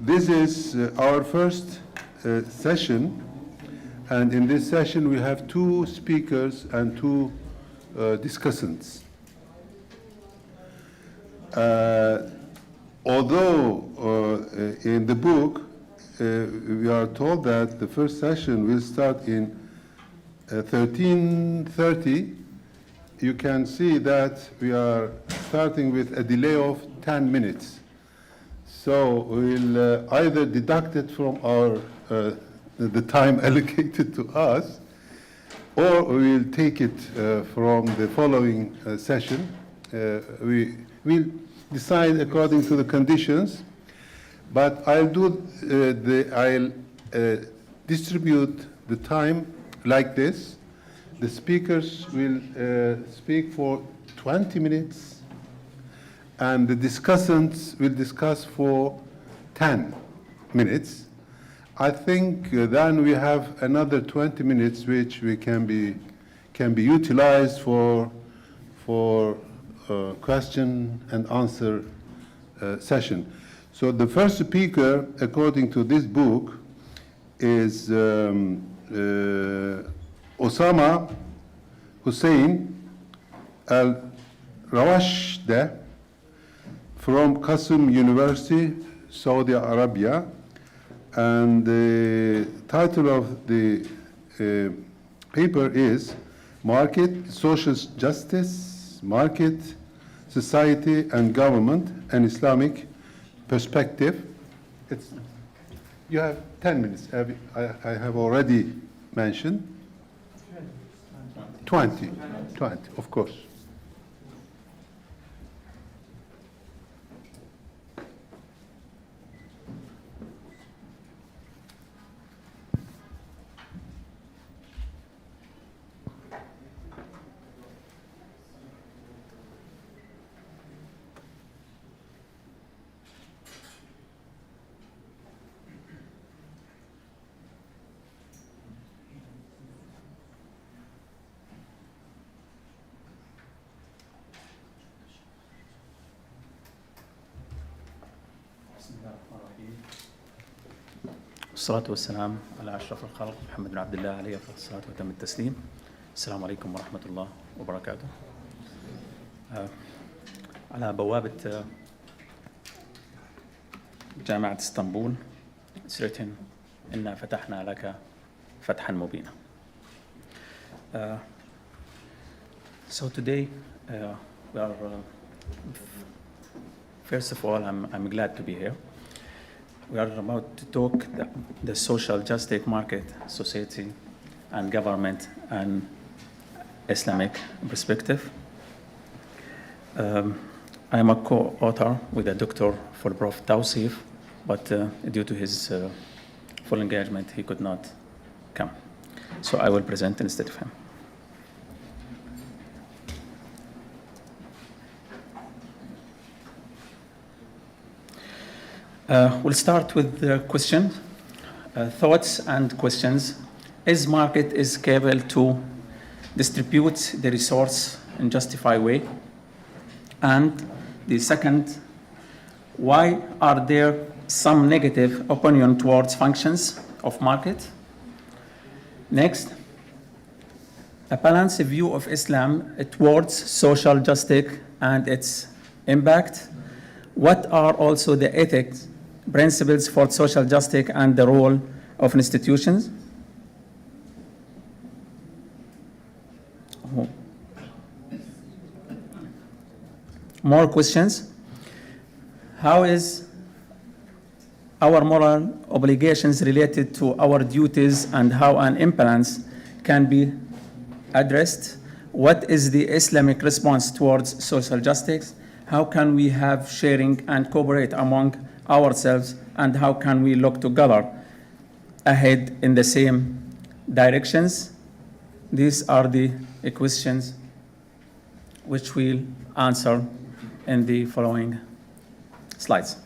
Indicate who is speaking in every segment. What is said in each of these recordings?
Speaker 1: this is our first session, and in this session we have two speakers and two discussants. Although in the book we are told that the first session will start in 13:30, you can see that we are starting with a delay of 10 minutes. So we'll either deduct it from our the time allocated to us, or we will take it from the following session. We will decide according to the conditions, but I'll distribute the time like this. The speakers will speak for 20 minutes, and the discussants will discuss for 10 minutes. I think then we have another 20 minutes which we can be utilized for question and answer session. So the first speaker, according to this book, is Osama Hussein Al-Rawashdah from Qassim University, Saudi Arabia. And the title of the paper is Market, Social Justice, Market, Society and Government, an Islamic Perspective. You have 10 minutes. I have already mentioned. 20, of course.
Speaker 2: والصلاة والسلام على أشرف الخلق محمد بن عبد الله عليه أفضل الصلاة وأتم التسليم. السلام عليكم ورحمة الله وبركاته. على بوابة جامعة اسطنبول it's written إنا فتحنا لك فتحا مبينا. So today we are first of all I'm glad to be here. We are about to talk the social justice market, society, and government, and Islamic perspective. I am a co-author with a doctor for Prof. Dr. but due to his full engagement, he could not come. So I will present instead of him. We'll start with the question, thoughts and questions. Is market capable to distribute the resource in justified way? And the second, why are there some negative opinion towards functions of market? Next, a balanced view of Islam towards social justice and its impact. What are also the ethics principles for social justice and the role of institutions? More questions. How is our moral obligations related to our duties and how an imbalance can be addressed? What is the Islamic response towards social justice? How can we have sharing and cooperate among ourselves, and how can we look together ahead in the same directions? These are the questions which we'll answer in the following slides.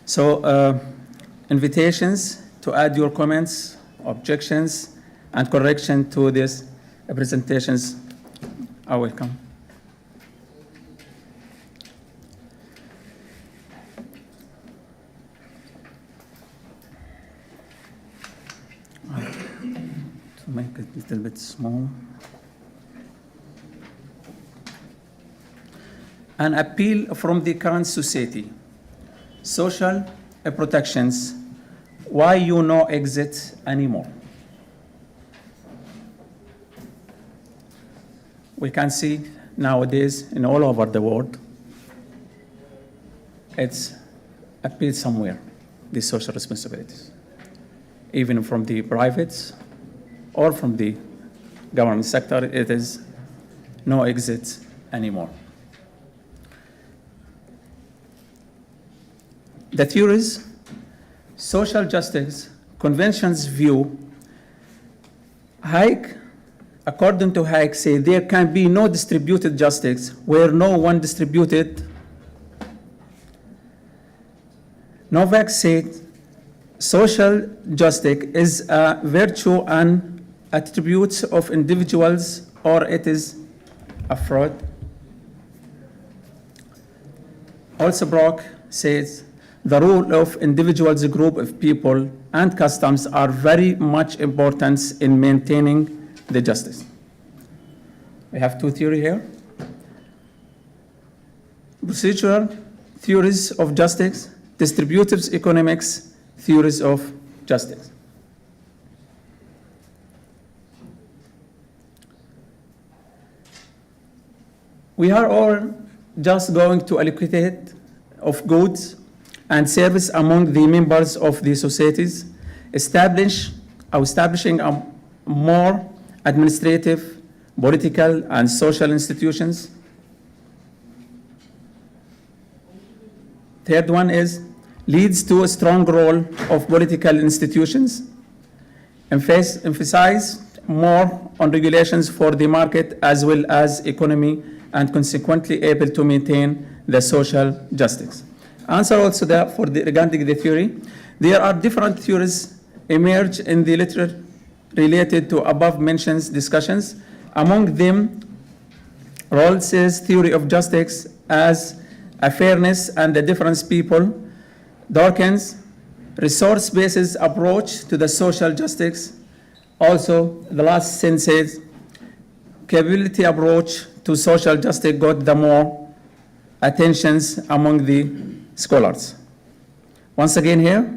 Speaker 2: So invitations to add your comments, objections, and correction to these presentations are welcome. little bit small. An appeal from the current society. Social protections. Why you no exit anymore? We can see nowadays in all over the world, it's appealed somewhere, these social responsibilities, even from the private or from the government sector. It is no exit anymore. The theories, social justice, conventions view, Hayek, according to Hayek, say there can be no distributed justice where no one distributed. Novak said social justice is a virtue and attribute of individuals, or it is a fraud. Also, Brock says the role of individuals, group of people, and customs are very much important in maintaining the justice. We have two theories here. Procedural theories of justice, distributive economics theories of justice. We are all just going to allocate of goods and service among the members of the societies, establishing a more administrative, political, and social institutions. Third one is leads to a strong role of political institutions, emphasize more on regulations for the market as well as economy, and consequently able to maintain the social justice. Answer also that regarding the theory, there are different theories emerge in the literature related to above mentioned discussions. Among them, Rawls's theory of justice as a fairness and the difference people, Dawkins' resource-based approach to the social justice. Also, the last sentence, capability approach to social justice got the more attentions among the scholars. Once again here,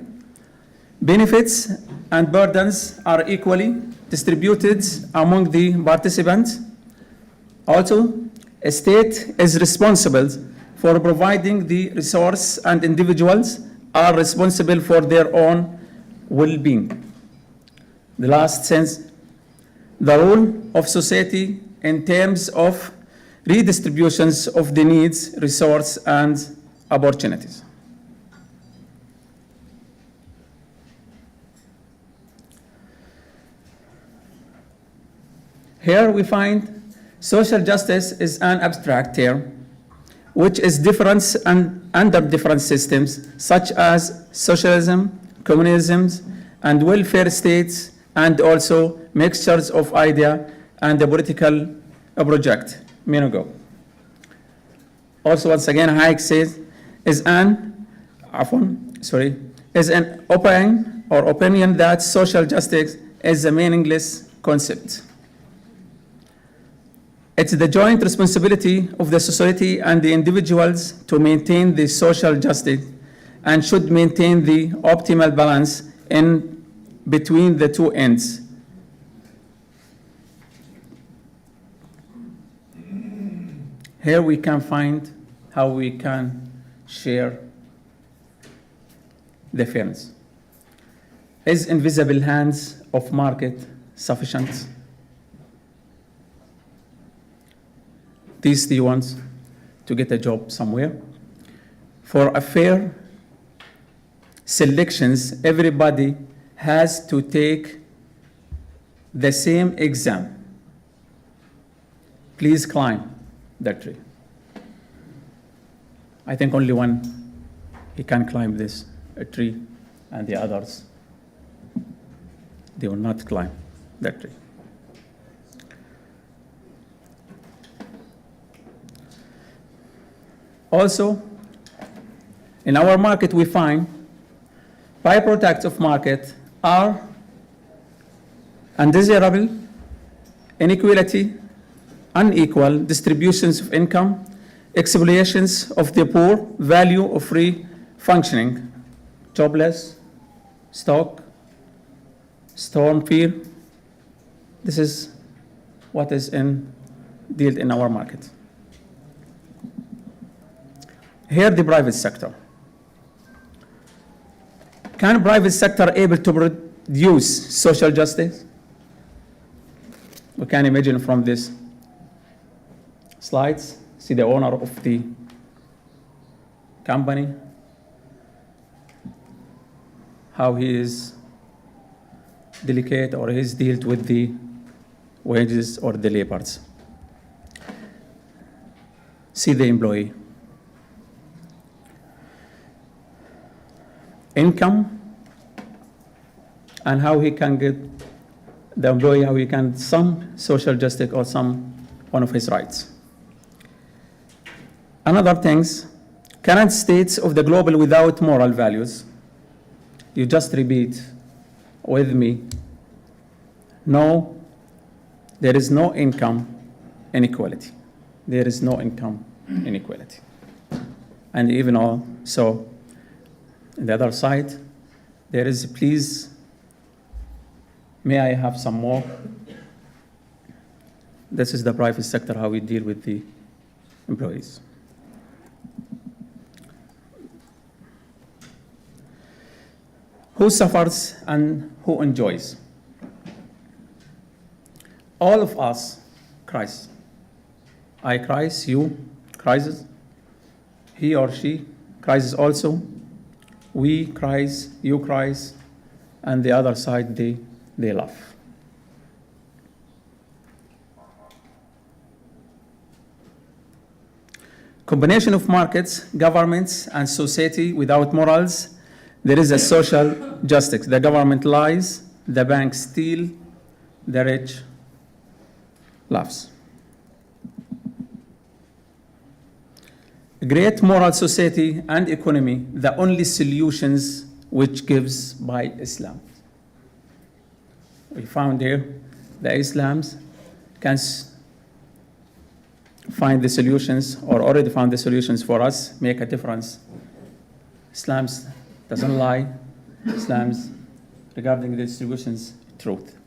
Speaker 2: benefits and burdens are equally distributed among the participants. Also, a state is responsible for providing the resource and individuals are responsible for their own well-being. The last sense, the role of society in terms of redistributions of the needs, resource, and opportunities. Here we find social justice is an abstract term which is different and under different systems such as socialism, communism, and welfare states, and also mixtures of idea and the political project. Minago. Also, once again, Hayek says is an opinion that social justice is a meaningless concept. It's the joint responsibility of the society and the individuals to maintain the social justice and should maintain the optimal balance in between the two ends. Here we can find how we can share the fairness. Is invisible hands of market sufficient? These the ones to get a job somewhere. For a fair selections, everybody has to take the same exam. Please climb that tree. I think only one, he can climb this tree, and the others, they will not climb that tree. Also, in our market, we find byproducts of market are undesirable, inequality, unequal distributions of income, exploitations of the poor, value of free functioning, jobless, stock, storm fear. This is what is dealt in our market. Here, the private sector. Can private sector able to produce social justice? We can imagine from this slides, see the owner of the company, how he is delicate or he's dealt with the wages or the laborers. See the employee. Income and how he can get the employee, how he can some social justice or some one of his rights. Another things, current states of the global without moral values. You just repeat with me. No, there is no income inequality. There is no income inequality. And even also, on the other side, there is, please, may I have some more? This is the private sector, how we deal with the employees. Who suffers and who enjoys? All of us cries. I cries, you cries, he or she cries also. We cries, you cries, and the other side, they laugh. Combination of markets, governments, and society without morals, there is a social justice. The government lies, the banks steal, the rich laughs. A great moral society and economy, the only solutions which gives by Islam. We found here the Islams can find the solutions or already found the solutions for us, make a difference. Islam doesn't lie. Islam's regarding the solutions, truth.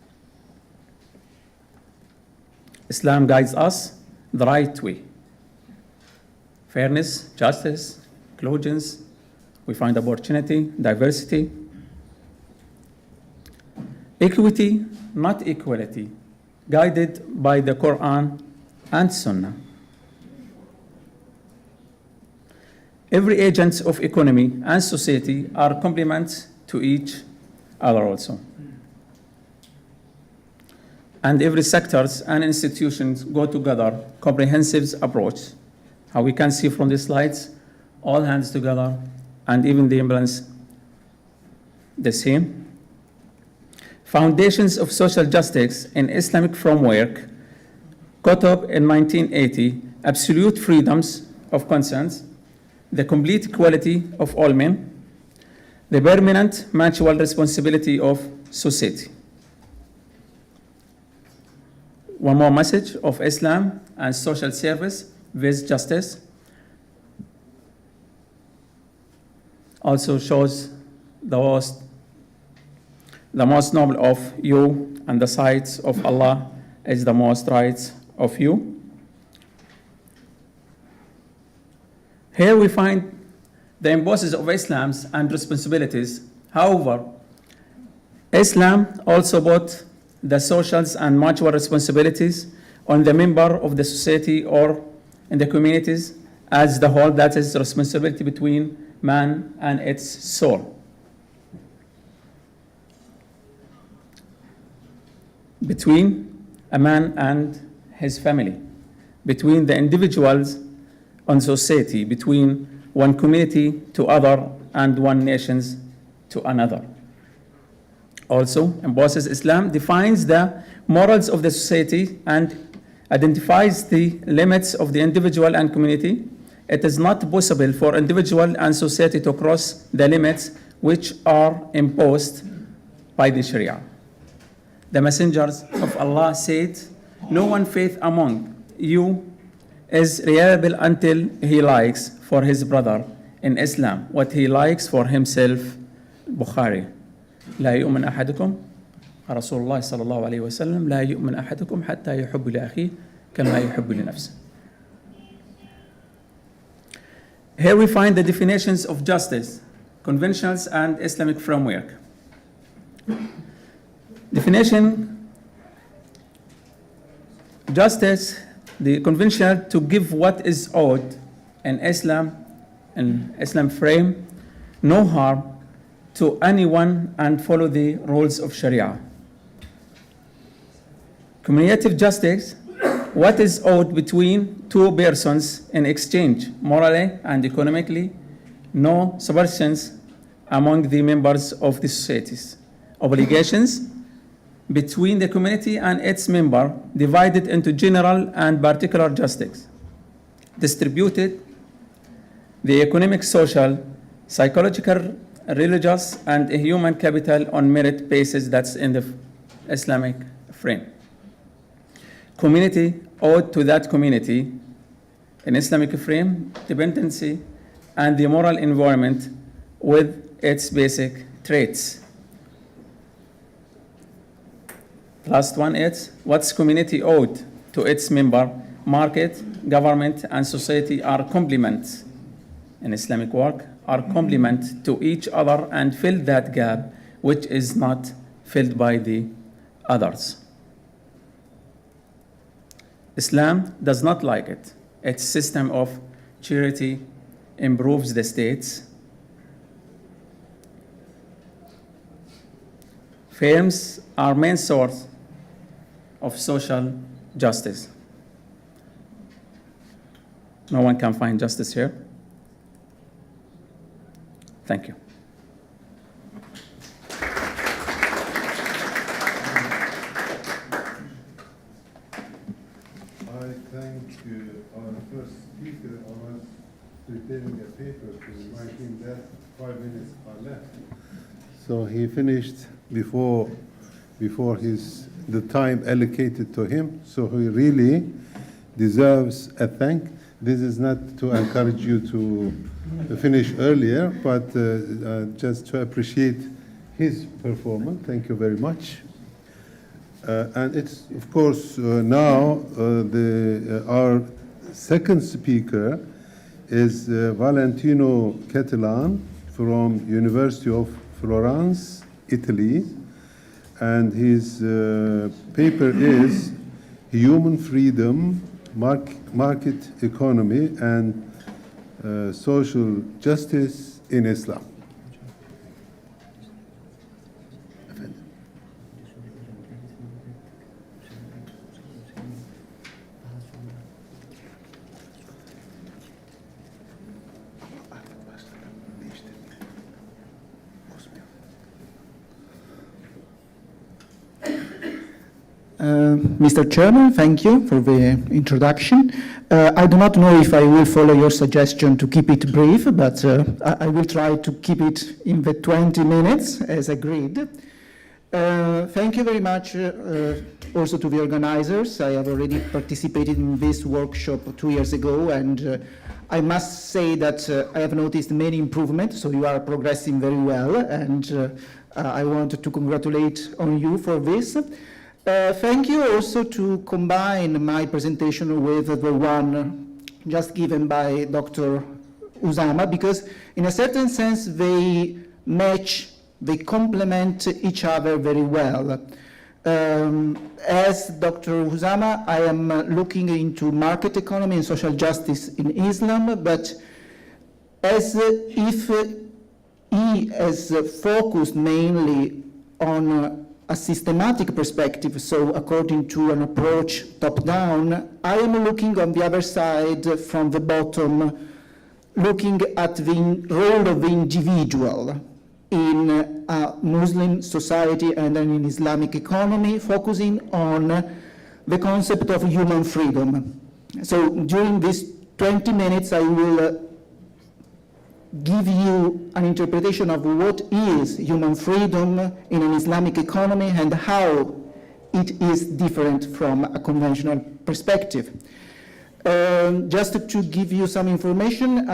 Speaker 2: Islam guides us the right way. Fairness, justice, inclusions, we find opportunity, diversity. Equity, not equality, guided by the Quran and Sunnah. Every agent of economy and society are complements to each other also. And every sectors and institutions go together, comprehensive approach. How we can see from the slides, all hands together, and even the imbalance the same. Foundations of social justice in Islamic framework, caught up in 1980, absolute freedoms of conscience, the complete equality of all men, the permanent mutual responsibility of society. One more message of Islam and social service with justice also shows the most noble of you and the sight of Allah is the most right of you. Here we find the imposes of Islam and responsibilities. However, Islam also put the socials and mutual responsibilities on the member of the society or in the communities as the whole, that is responsibility between man and its soul. Between a man and his family, between the individuals and society, between one community to other and one nation to another. Also, embosses Islam defines the morals of the society and identifies the limits of the individual and community. It is not possible for individual and society to cross the limits which are imposed by the Sharia. The messengers of Allah said, no one faith among you is reliable until he likes for his brother in Islam what he likes for himself. Bukhari. لا يؤمن أحدكم رسول الله صلى الله عليه وسلم لا يؤمن أحدكم حتى يحب لأخيه كما يحب لنفسه. Here we find the definitions of justice, conventions and Islamic framework. Definition: justice, the convention to give what is owed in Islam frame, no harm to anyone and follow the rules of Sharia. Communicative justice, what is owed between two persons in exchange, morally and economically, no subversions among the members of the societies. Obligations between the community and its member, divided into general and particular justice. Distributed the economic, social, psychological, religious, and human capital on merit basis that's in the Islamic frame. Community owed to that community in Islamic frame, dependency, and the moral environment with its basic traits. Last one is, what's community owed to its member, market, government, and society are complements in Islamic work, are complement to each other and fill that gap which is not filled by the others. Islam does not like it. Its system of charity improves the states. Firms are main source of social justice. No one can find justice here. Thank you.
Speaker 1: I thank our first speaker on preparing a paper to remind him that 5 minutes are left. So he finished before the time allocated to him, so he really deserves a thank. This is not to encourage you to finish earlier, but just to appreciate his performance. Thank you very much. And it's, of course, now our second speaker is Valentino Catalan from University of Florence, Italy. And his paper is Human Freedom, Market Economy, and Social Justice in Islam.
Speaker 3: Mr. Chairman, thank you for the introduction. I do not know if I will follow your suggestion to keep it brief, but I will try to keep it in the 20 minutes as agreed. Thank you very much also to the organizers. I have already participated in this workshop 2 years ago, and I must say that I have noticed many improvements, so you are progressing very well, and I want to congratulate on you for this. Thank you also to combine my presentation with the one just given by Dr. Usama, because in a certain sense they match, they complement each other very well. As Dr. Usama, I am looking into market economy and social justice in Islam, but as if he has focused mainly on a systematic perspective, so according to an approach top-down, I am looking on the other side from the bottom, looking at the role of the individual in a Muslim society and an Islamic economy, focusing on the concept of human freedom. So during these 20 minutes, I will give you an interpretation of what is human freedom in an Islamic economy and how it is different from a conventional perspective. Just to give you some information,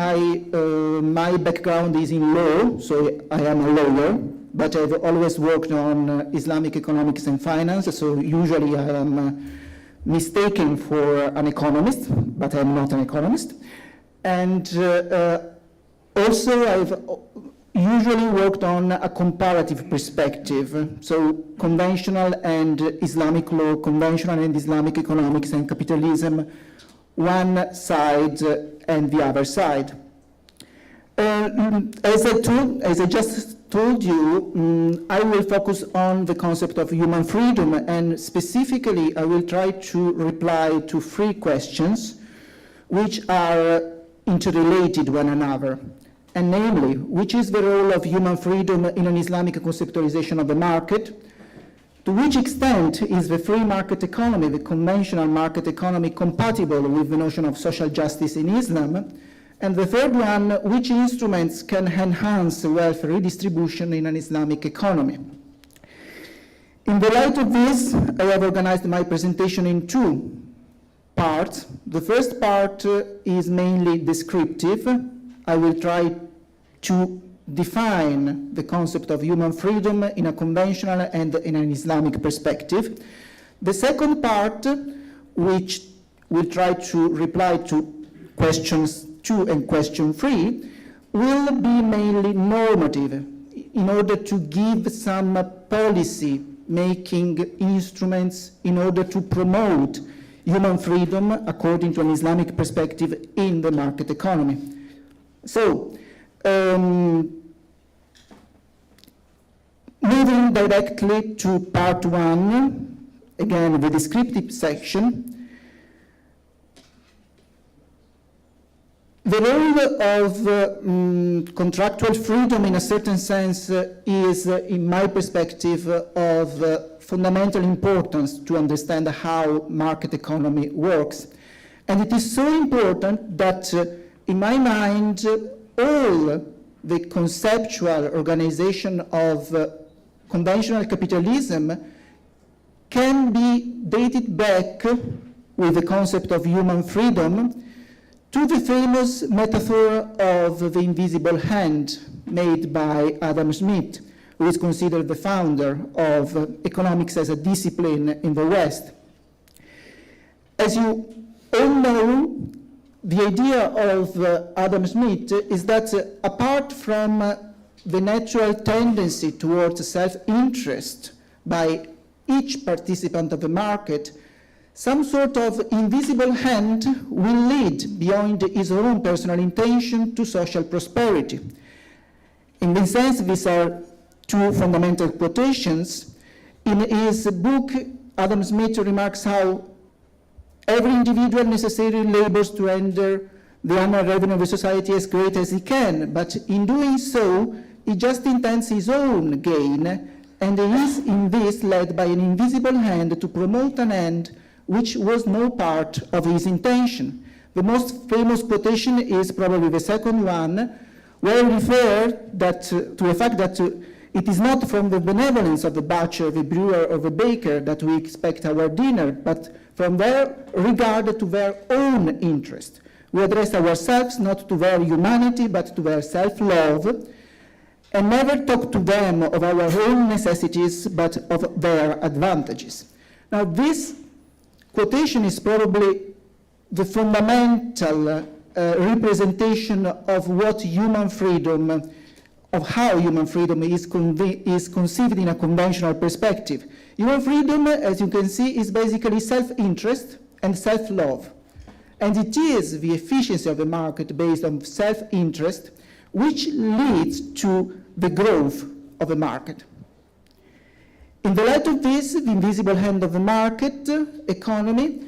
Speaker 3: my background is in law, so I am a lawyer, but I've always worked on Islamic economics and finance, so usually I am mistaken for an economist, but I'm not an economist. And also I've usually worked on a comparative perspective, so conventional and Islamic law, conventional and Islamic economics and capitalism, one side and the other side. As I just told you, I will focus on the concept of human freedom, and specifically I will try to reply to 3 questions which are interrelated one another. And namely, which is the role of human freedom in an Islamic conceptualization of the market? To which extent is the free market economy, the conventional market economy, compatible with the notion of social justice in Islam? And the third one, which instruments can enhance wealth redistribution in an Islamic economy? In the light of this, I have organized my presentation in 2 parts. The first part is mainly descriptive. I will try to define the concept of human freedom in a conventional and in an Islamic perspective. The second part, which will try to reply to questions 2 and question 3, will be mainly normative in order to give some policy making instruments in order to promote human freedom according to an Islamic perspective in the market economy. So, moving directly to part 1, again the descriptive section. The role of contractual freedom in a certain sense is, in my perspective, of fundamental importance to understand how market economy works. And it is so important that, in my mind, all the conceptual organization of conventional capitalism can be dated back with the concept of human freedom to the famous metaphor of the invisible hand made by Adam Smith, who is considered the founder of economics as a discipline in the West. As you all know, the idea of Adam Smith is that apart from the natural tendency towards self-interest by each participant of the market, some sort of invisible hand will lead beyond his own personal intention to social prosperity. In this sense, these are 2 fundamental quotations. In his book, Adam Smith remarks how every individual necessarily labors to render the annual revenue of the society as great as he can, but in doing so, he just intends his own gain, and he is in this led by an invisible hand to promote an end which was no part of his intention. The most famous quotation is probably the second one, where he referred to the fact that it is not from the benevolence of the butcher, the brewer, or the baker that we expect our dinner, but from their regard to their own interest. We address ourselves not to their humanity, but to their self-love, and never talk to them of our own necessities, but of their advantages. Now, this quotation is probably the fundamental representation of what human freedom, of how human freedom is conceived in a conventional perspective. Human freedom, as you can see, is basically self-interest and self-love. And it is the efficiency of the market based on self-interest which leads to the growth of the market. In the light of this, the invisible hand of the market economy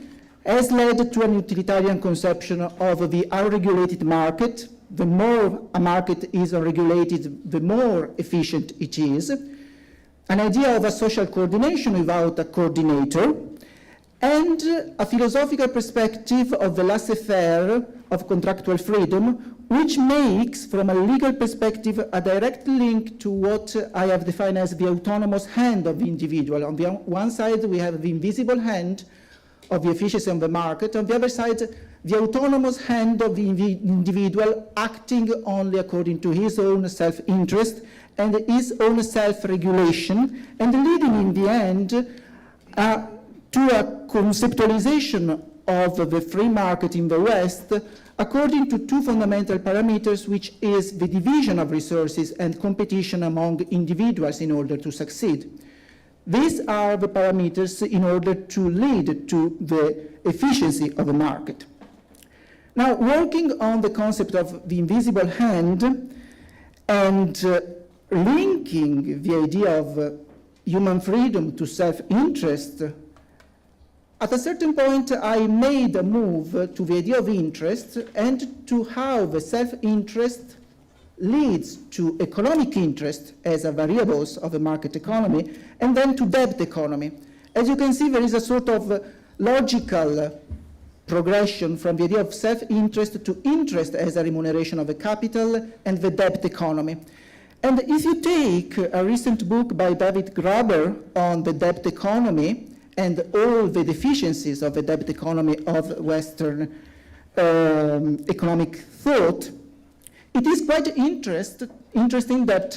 Speaker 3: has led to an utilitarian conception of the unregulated market. The more a market is unregulated, the more efficient it is. An idea of a social coordination without a coordinator, and a philosophical perspective of the laissez-faire of contractual freedom, which makes, from a legal perspective, a direct link to what I have defined as the autonomous hand of the individual. On the one side, we have the invisible hand of the efficiency of the market. On the other side, the autonomous hand of the individual acting only according to his own self-interest and his own self-regulation, and leading in the end to a conceptualization of the free market in the West according to two fundamental parameters, which is the division of resources and competition among individuals in order to succeed. These are the parameters in order to lead to the efficiency of a market. Now, working on the concept of the invisible hand and linking the idea of human freedom to self-interest, at a certain point I made a move to the idea of interest and to how the self-interest leads to economic interest as a variables of a market economy, and then to debt economy. As you can see, there is a sort of logical progression from the idea of self-interest to interest as a remuneration of a capital and the debt economy. And if you take a recent book by David Graeber on the debt economy and all the deficiencies of the debt economy of Western economic thought, it is quite interesting that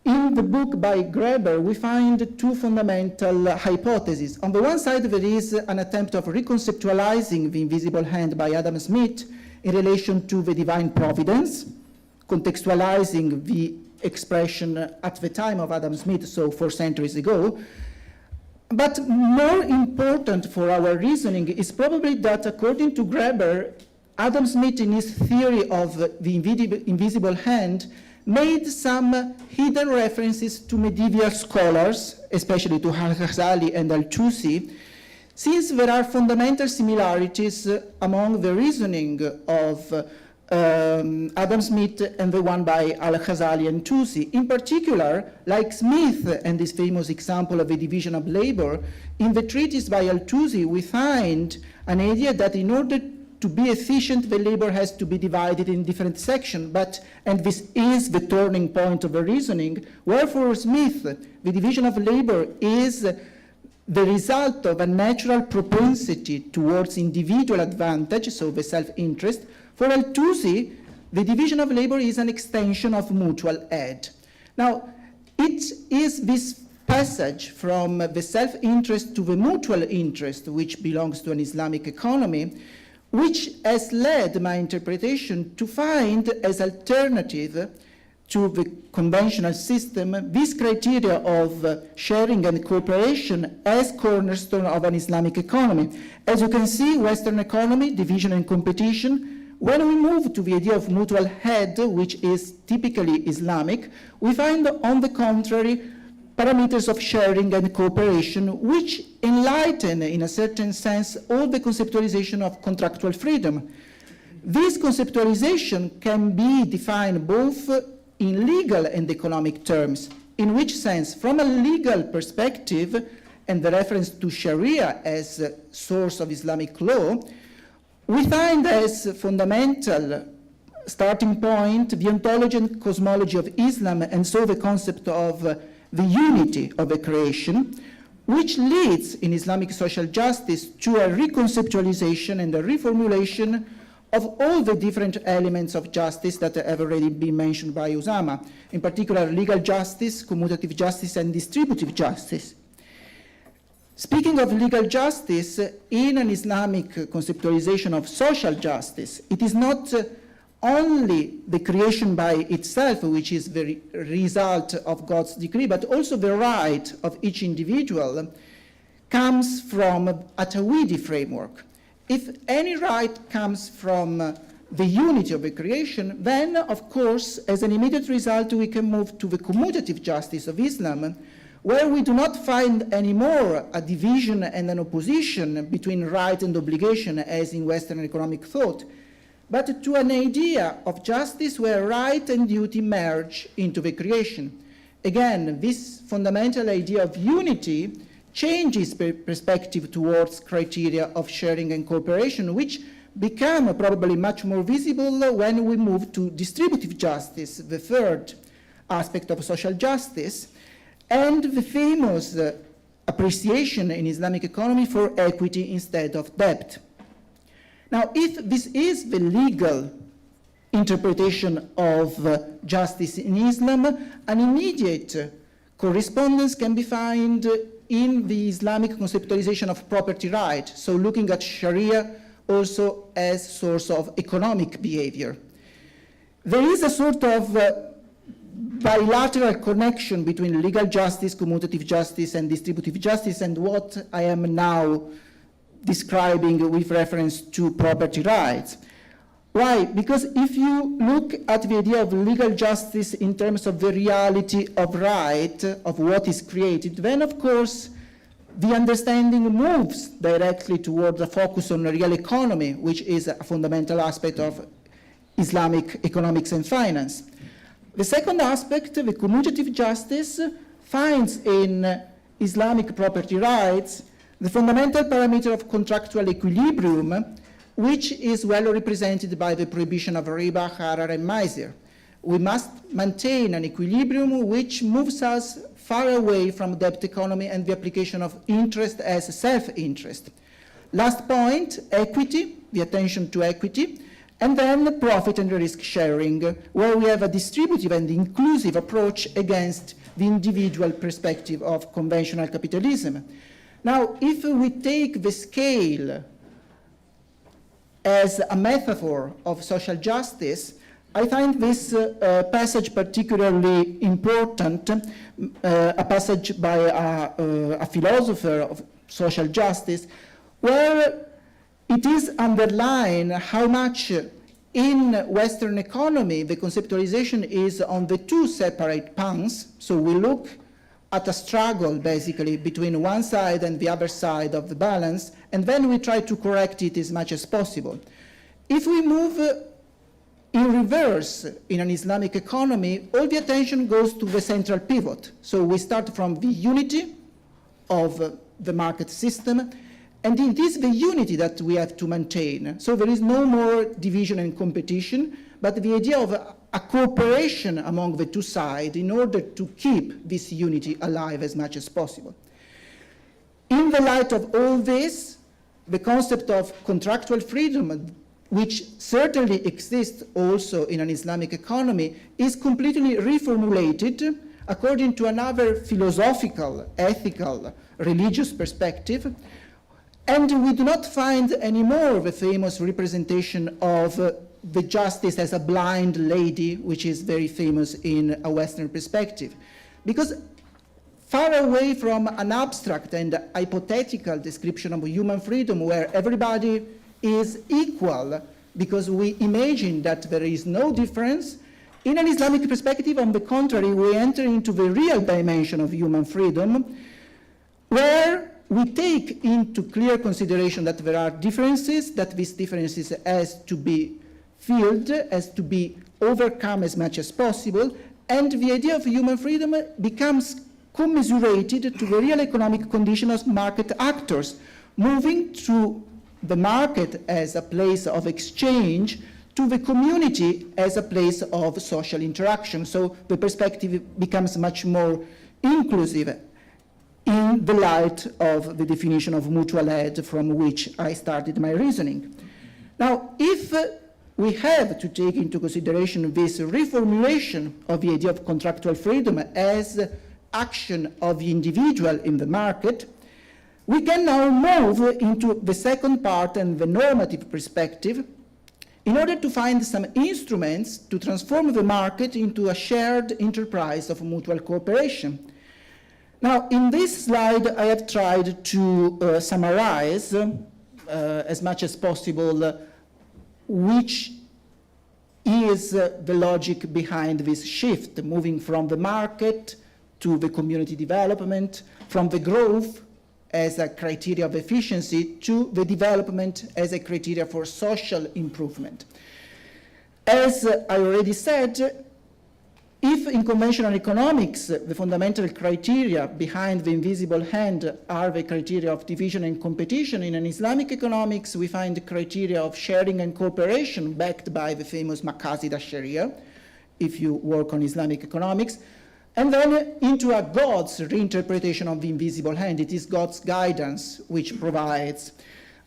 Speaker 3: in the book by Graeber, we find two fundamental hypotheses. On the one side, there is an attempt of reconceptualizing the invisible hand by Adam Smith in relation to the divine providence, contextualizing the expression at the time of Adam Smith, so 4 centuries ago. But more important for our reasoning is probably that, according to Graeber, Adam Smith, in his theory of the invisible hand, made some hidden references to medieval scholars, especially to Al-Ghazali and Al-Tusi, since there are fundamental similarities among the reasoning of Adam Smith and the one by Al-Ghazali and Tusi. In particular, like Smith and this famous example of the division of labor, in the treatise by Al-Tusi, we find an idea that in order to be efficient, the labor has to be divided in different sections, and this is the turning point of the reasoning, wherefore Smith, the division of labor is the result of a natural propensity towards individual advantage, so the self-interest. For Al-Tusi, the division of labor is an extension of mutual aid. Now, it is this passage from the self-interest to the mutual interest, which belongs to an Islamic economy, which has led my interpretation to find as alternative to the conventional system this criteria of sharing and cooperation as cornerstone of an Islamic economy. As you can see, Western economy, division and competition. When we move to the idea of mutual aid, which is typically Islamic, we find, on the contrary, parameters of sharing and cooperation, which enlighten, in a certain sense, all the conceptualization of contractual freedom. This conceptualization can be defined both in legal and economic terms. In which sense? From a legal perspective, and the reference to Sharia as a source of Islamic law, we find as fundamental starting point the ontology and cosmology of Islam, and so the concept of the unity of a creation, which leads in Islamic social justice to a reconceptualization and a reformulation of all the different elements of justice that have already been mentioned by Usama, in particular legal justice, commutative justice, and distributive justice. Speaking of legal justice, in an Islamic conceptualization of social justice, it is not only the creation by itself, which is the result of God's decree, but also the right of each individual comes from a Tawhidi framework. If any right comes from the unity of the creation, then, of course, as an immediate result, we can move to the commutative justice of Islam, where we do not find anymore a division and an opposition between right and obligation, as in Western economic thought, but to an idea of justice where right and duty merge into the creation. Again, this fundamental idea of unity changes perspective towards criteria of sharing and cooperation, which become probably much more visible when we move to distributive justice, the third aspect of social justice, and the famous appreciation in Islamic economy for equity instead of debt. Now, if this is the legal interpretation of justice in Islam, an immediate correspondence can be found in the Islamic conceptualization of property right, so looking at Sharia also as source of economic behavior. There is a sort of bilateral connection between legal justice, commutative justice, and distributive justice, and what I am now describing with reference to property rights. Why? Because if you look at the idea of legal justice in terms of the reality of right, of what is created, then of course the understanding moves directly toward the focus on the real economy, which is a fundamental aspect of Islamic economics and finance. The second aspect, the commutative justice, finds in Islamic property rights the fundamental parameter of contractual equilibrium, which is well represented by the prohibition of riba, harar, and maisir. We must maintain an equilibrium which moves us far away from debt economy and the application of interest as self-interest. Last point, equity, the attention to equity, and then profit and risk sharing, where we have a distributive and inclusive approach against the individual perspective of conventional capitalism. Now, if we take the scale as a metaphor of social justice, I find this passage particularly important, a passage by a philosopher of social justice, where it is underlined how much in Western economy the conceptualization is on the two separate pans. So we look at a struggle basically between one side and the other side of the balance, and then we try to correct it as much as possible. If we move in reverse in an Islamic economy, all the attention goes to the central pivot. So we start from the unity of the market system, and it is the unity that we have to maintain. So there is no more division and competition, but the idea of a cooperation among the two sides in order to keep this unity alive as much as possible. In the light of all this, the concept of contractual freedom, which certainly exists also in an Islamic economy, is completely reformulated according to another philosophical, ethical, religious perspective. And we do not find anymore the famous representation of the justice as a blind lady, which is very famous in a Western perspective. Because far away from an abstract and hypothetical description of human freedom where everybody is equal, because we imagine that there is no difference, in an Islamic perspective, on the contrary, we enter into the real dimension of human freedom, where we take into clear consideration that there are differences, that these differences has to be filled, has to be overcome as much as possible, and the idea of human freedom becomes commiserated to the real economic condition of market actors, moving to the market as a place of exchange to the community as a place of social interaction. So the perspective becomes much more inclusive in the light of the definition of mutual aid from which I started my reasoning. Now, if we have to take into consideration this reformulation of the idea of contractual freedom as action of the individual in the market, we can now move into the second part and the normative perspective in order to find some instruments to transform the market into a shared enterprise of mutual cooperation. Now, in this slide, I have tried to summarize as much as possible which is the logic behind this shift, moving from the market to the community development, from the growth as a criteria of efficiency to the development as a criteria for social improvement. As I already said, If in conventional economics, the fundamental criteria behind the invisible hand are the criteria of division and competition, in an Islamic economics, we find the criteria of sharing and cooperation backed by the famous Maqasid al-Sharia, if you work on Islamic economics. And then into a God's reinterpretation of the invisible hand. It is God's guidance which provides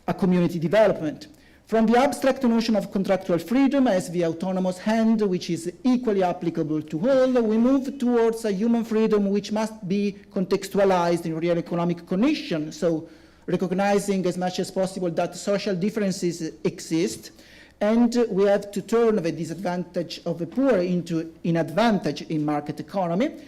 Speaker 3: a community development. From the abstract notion of contractual freedom as the autonomous hand, which is equally applicable to all, we move towards a human freedom which must be contextualized in real economic conditions, so recognizing as much as possible that social differences exist, and we have to turn the disadvantage of the poor into an advantage in market economy.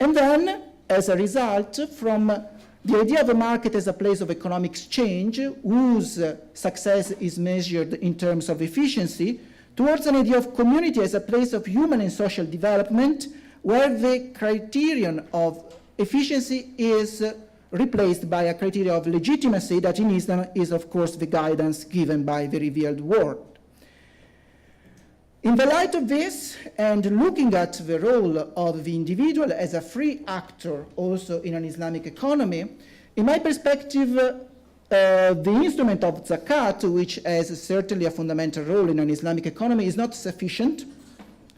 Speaker 3: And then, as a result, from the idea of a market as a place of economic exchange, whose success is measured in terms of efficiency, towards an idea of community as a place of human and social development, where the criterion of efficiency is replaced by a criteria of legitimacy that in Islam is, of course, the guidance given by the revealed word. In the light of this, and looking at the role of the individual as a free actor also in an Islamic economy, in my perspective, the instrument of zakat, which has certainly a fundamental role in an Islamic economy, is not sufficient.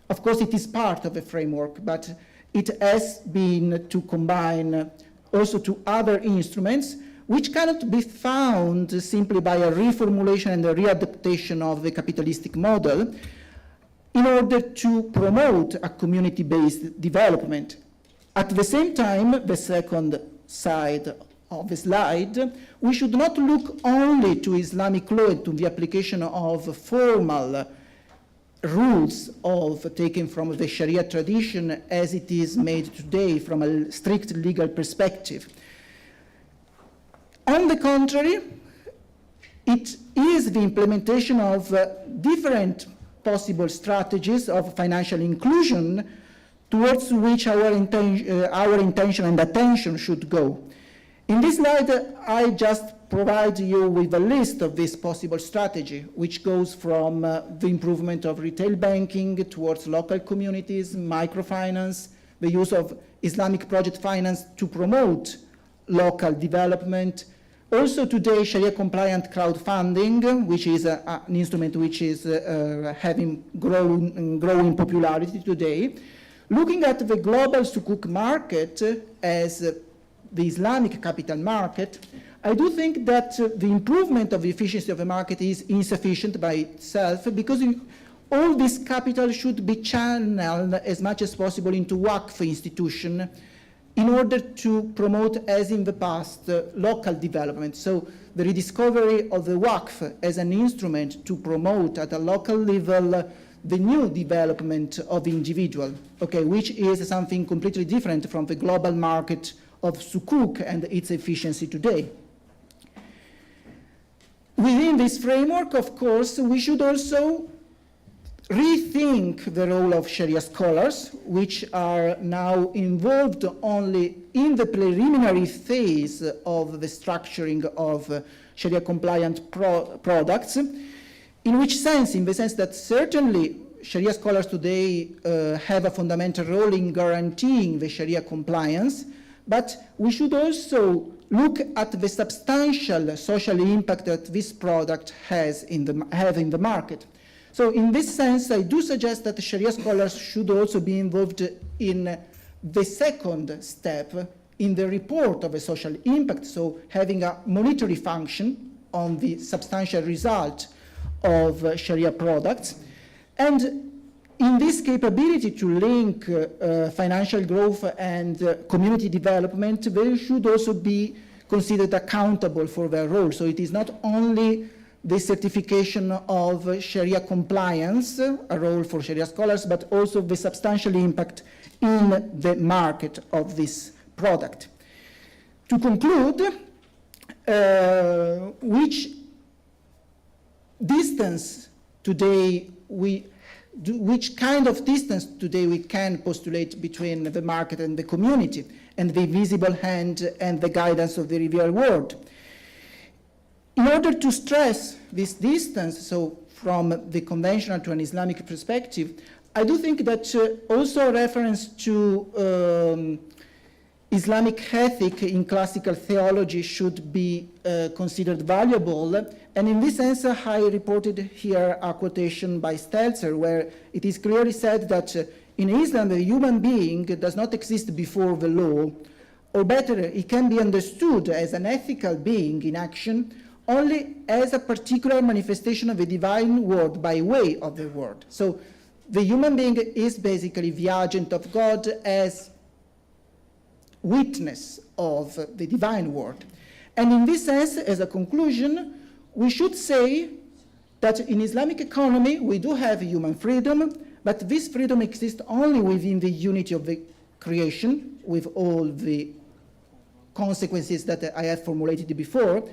Speaker 3: Of course, it is part of the framework, but it has been to combine also to other instruments, which cannot be found simply by a reformulation and a readaptation of the capitalistic model, in order to promote a community-based development. At the same time, the second side of the slide, we should not look only to Islamic law and to the application of formal rules taken from the Sharia tradition as it is made today from a strict legal perspective. On the contrary, it is the implementation of different possible strategies of financial inclusion towards which our intention and attention should go. In this slide, I just provide you with a list of this possible strategy, which goes from the improvement of retail banking towards local communities, microfinance, the use of Islamic project finance to promote local development. Also today, Sharia-compliant crowdfunding, which is an instrument which is having growing popularity today. Looking at the global sukuk market as the Islamic capital market, I do think that the improvement of the efficiency of the market is insufficient by itself, because all this capital should be channeled as much as possible into Waqf institution, in order to promote, as in the past, local development. So the rediscovery of the Waqf as an instrument to promote at a local level the new development of the individual, okay, which is something completely different from the global market of sukuk and its efficiency today. Within this framework, of course, we should also rethink the role of Sharia scholars, which are now involved only in the preliminary phase of the structuring of Sharia-compliant products. In which sense? In the sense that certainly Sharia scholars today have a fundamental role in guaranteeing the Sharia compliance, but we should also look at the substantial social impact that this product have in the market. So in this sense, I do suggest that the Sharia scholars should also be involved in the second step in the report of a social impact, so having a monetary function on the substantial result of Sharia products. And in this capability to link financial growth and community development, they should also be considered accountable for their role. So it is not only the certification of Sharia compliance, a role for Sharia scholars, but also the substantial impact in the market of this product. To conclude, which distance today which kind of distance today we can postulate between the market and the community, and the visible hand and the guidance of the revealed word? In order to stress this distance, so from the conventional to an Islamic perspective, I do think that also a reference to Islamic ethic in classical theology should be considered valuable. And in this sense, I reported here a quotation by Stelzer, where it is clearly said that in Islam, a human being does not exist before the law, or better, it can be understood as an ethical being in action only as a particular manifestation of a divine word by way of the word. So the human being is basically the agent of God as witness of the divine word. And in this sense, as a conclusion, we should say that in Islamic economy, we do have human freedom, but this freedom exists only within the unity of the creation, with all the consequences that I have formulated before,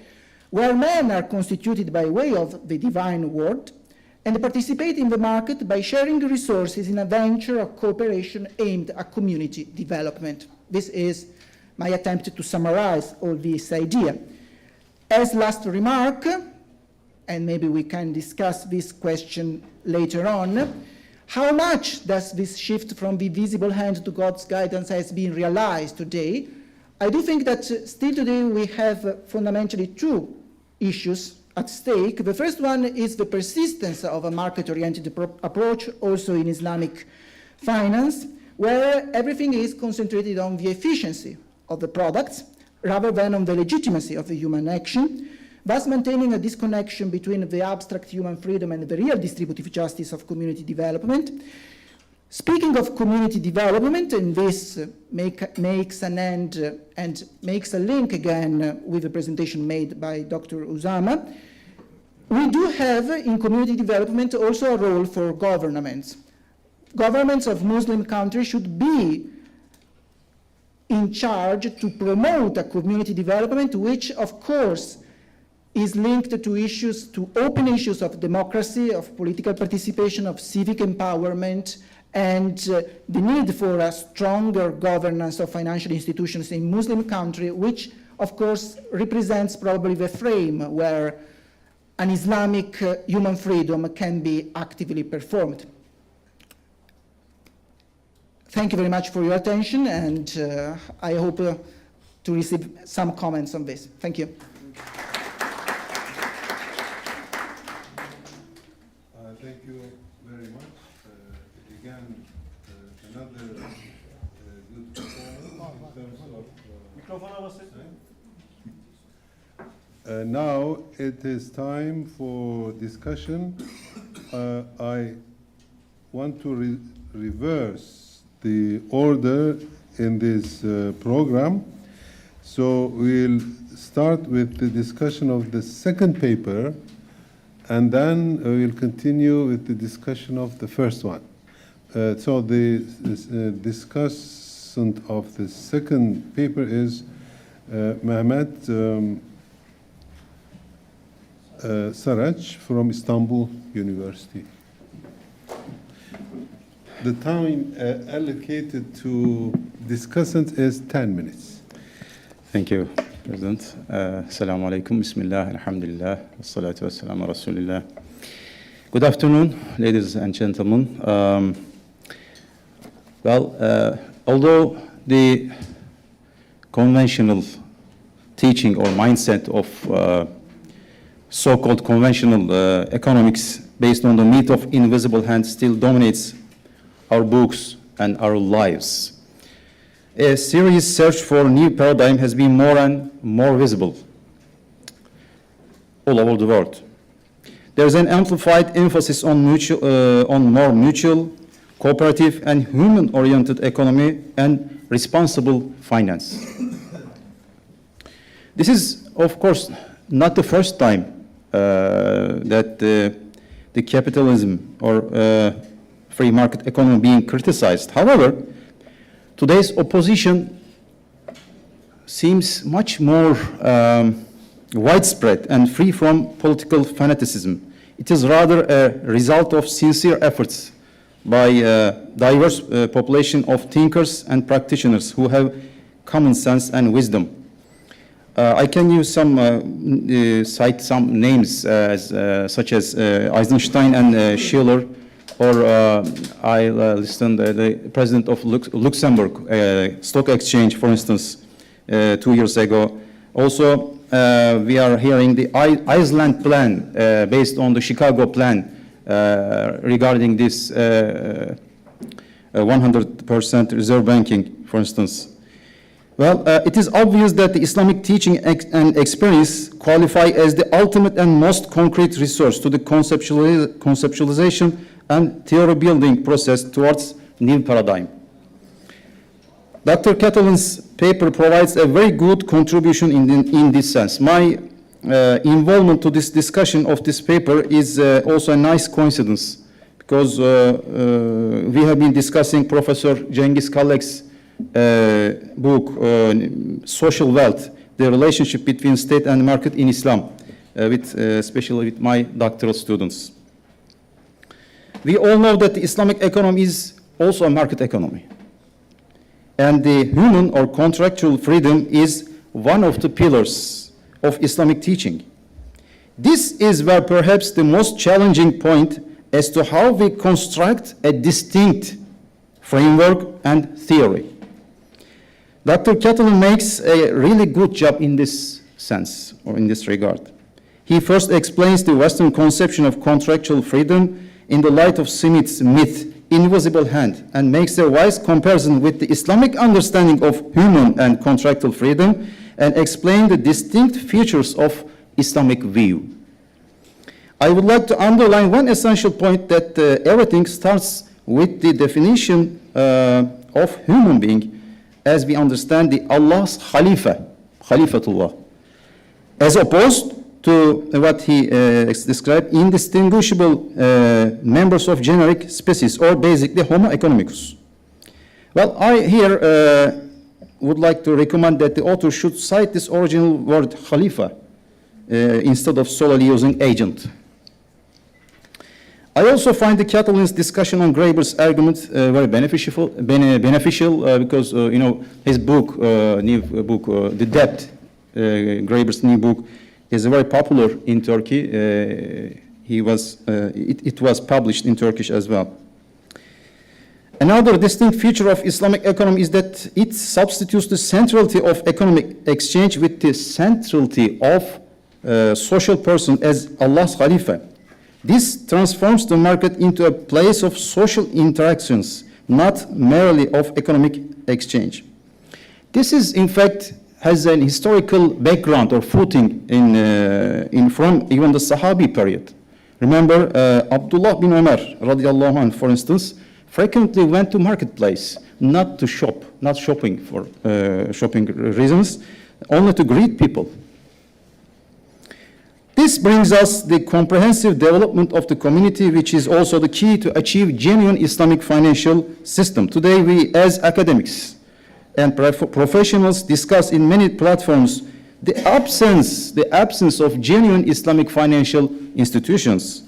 Speaker 3: where men are constituted by way of the divine word, and participate in the market by sharing resources in a venture of cooperation aimed at community development. This is my attempt to summarize all this idea. As last remark, and maybe we can discuss this question later on, how much does this shift from the visible hand to God's guidance has been realized today? I do think that still today we have fundamentally two issues at stake. The first one is the persistence of a market-oriented approach also in Islamic finance, where everything is concentrated on the efficiency of the products rather than on the legitimacy of the human action, thus maintaining a disconnection between the abstract human freedom and the real distributive justice of community development. Speaking of community development, and this makes an end and makes a link again with the presentation made by Dr. Usama, we do have in community development also a role for governments. Governments of Muslim countries should be in charge to promote a community development, which of course is linked to issues, to open issues of democracy, of political participation, of civic empowerment, and the need for a stronger governance of financial institutions in Muslim country, which of course represents probably the frame where an Islamic human freedom can be actively performed. Thank you very much for your attention, and I hope to receive some comments on this. Thank you.
Speaker 1: Thank you very much. Again, another good performance in terms of... now it is time for discussion. I want to reverse the order in this program. So we'll start with the discussion of the second paper, and then we'll continue with the discussion of the first one. So the discussant of the second paper is Mehmet Saraç from Istanbul University. The time allocated to discussant is 10 minutes.
Speaker 4: Thank you, President. Assalamu alaikum, bismillah, alhamdulillah, wassalatu wassalamu ala rasulillah. Good afternoon, ladies and gentlemen. Although the conventional teaching or mindset of so-called conventional economics based on the myth of invisible hand still dominates our books and our lives, a serious search for a new paradigm has been more and more visible all over the world. There's an amplified emphasis on more mutual, cooperative, and human-oriented economy and responsible finance. This is, of course, not the first time that the capitalism or free market economy being criticized. However, today's opposition seems much more widespread and free from political fanaticism. It is rather a result of sincere efforts by a diverse population of thinkers and practitioners who have common sense and wisdom. I can use cite some names such as Eisenstein and Schiller, or I listened the president of Luxembourg Stock Exchange, for instance, 2 years ago. Also, we are hearing the Iceland plan based on the Chicago plan regarding this 100% reserve banking, for instance. Well, it is obvious that the Islamic teaching and experience qualify as the ultimate and most concrete resource to the conceptualization and theory building process towards new paradigm. Dr. Catalan's paper provides a very good contribution in this sense. My involvement to this discussion of this paper is also a nice coincidence, because we have been discussing Professor Cengiz Kallek's book, Social Wealth, the relationship between state and market in Islam, especially with my doctoral students. We all know that the Islamic economy is also a market economy. And the human or contractual freedom is one of the pillars of Islamic teaching. This is where perhaps the most challenging point as to how we construct a distinct framework and theory. Dr. Catalan makes a really good job in this sense, or in this regard. He first explains the Western conception of contractual freedom in the light of Smith's myth, Invisible Hand, and makes a wise comparison with the Islamic understanding of human and contractual freedom, and explain the distinct features of Islamic view. I would like to underline one essential point, that everything starts with the definition of human being, as we understand the Allah's Khalifa, Khalifatullah, as opposed to what he described, indistinguishable members of generic species, or basically Homo economicus. Well, I here would like to recommend that the author should cite this original word Khalifa instead of solely using agent. I also find the Catalan's discussion on Graeber's argument very beneficial because his book, new book, The Debt, Graeber's new book, is very popular in Turkey. It was published in Turkish as well. Another distinct feature of Islamic economy is that it substitutes the centrality of economic exchange with the centrality of social person as Allah's Khalifa. This transforms the market into a place of social interactions, not merely of economic exchange. This is, in fact, has an historical background or footing from even the Sahabi period. Remember, Abdullah bin Umar, radiallahu anh, for instance, frequently went to marketplace, not to shop, not shopping for shopping reasons, only to greet people. This brings us the comprehensive development of the community, which is also the key to achieve genuine Islamic financial system. Today, we as academics and professionals discuss in many platforms the absence of genuine Islamic financial institutions.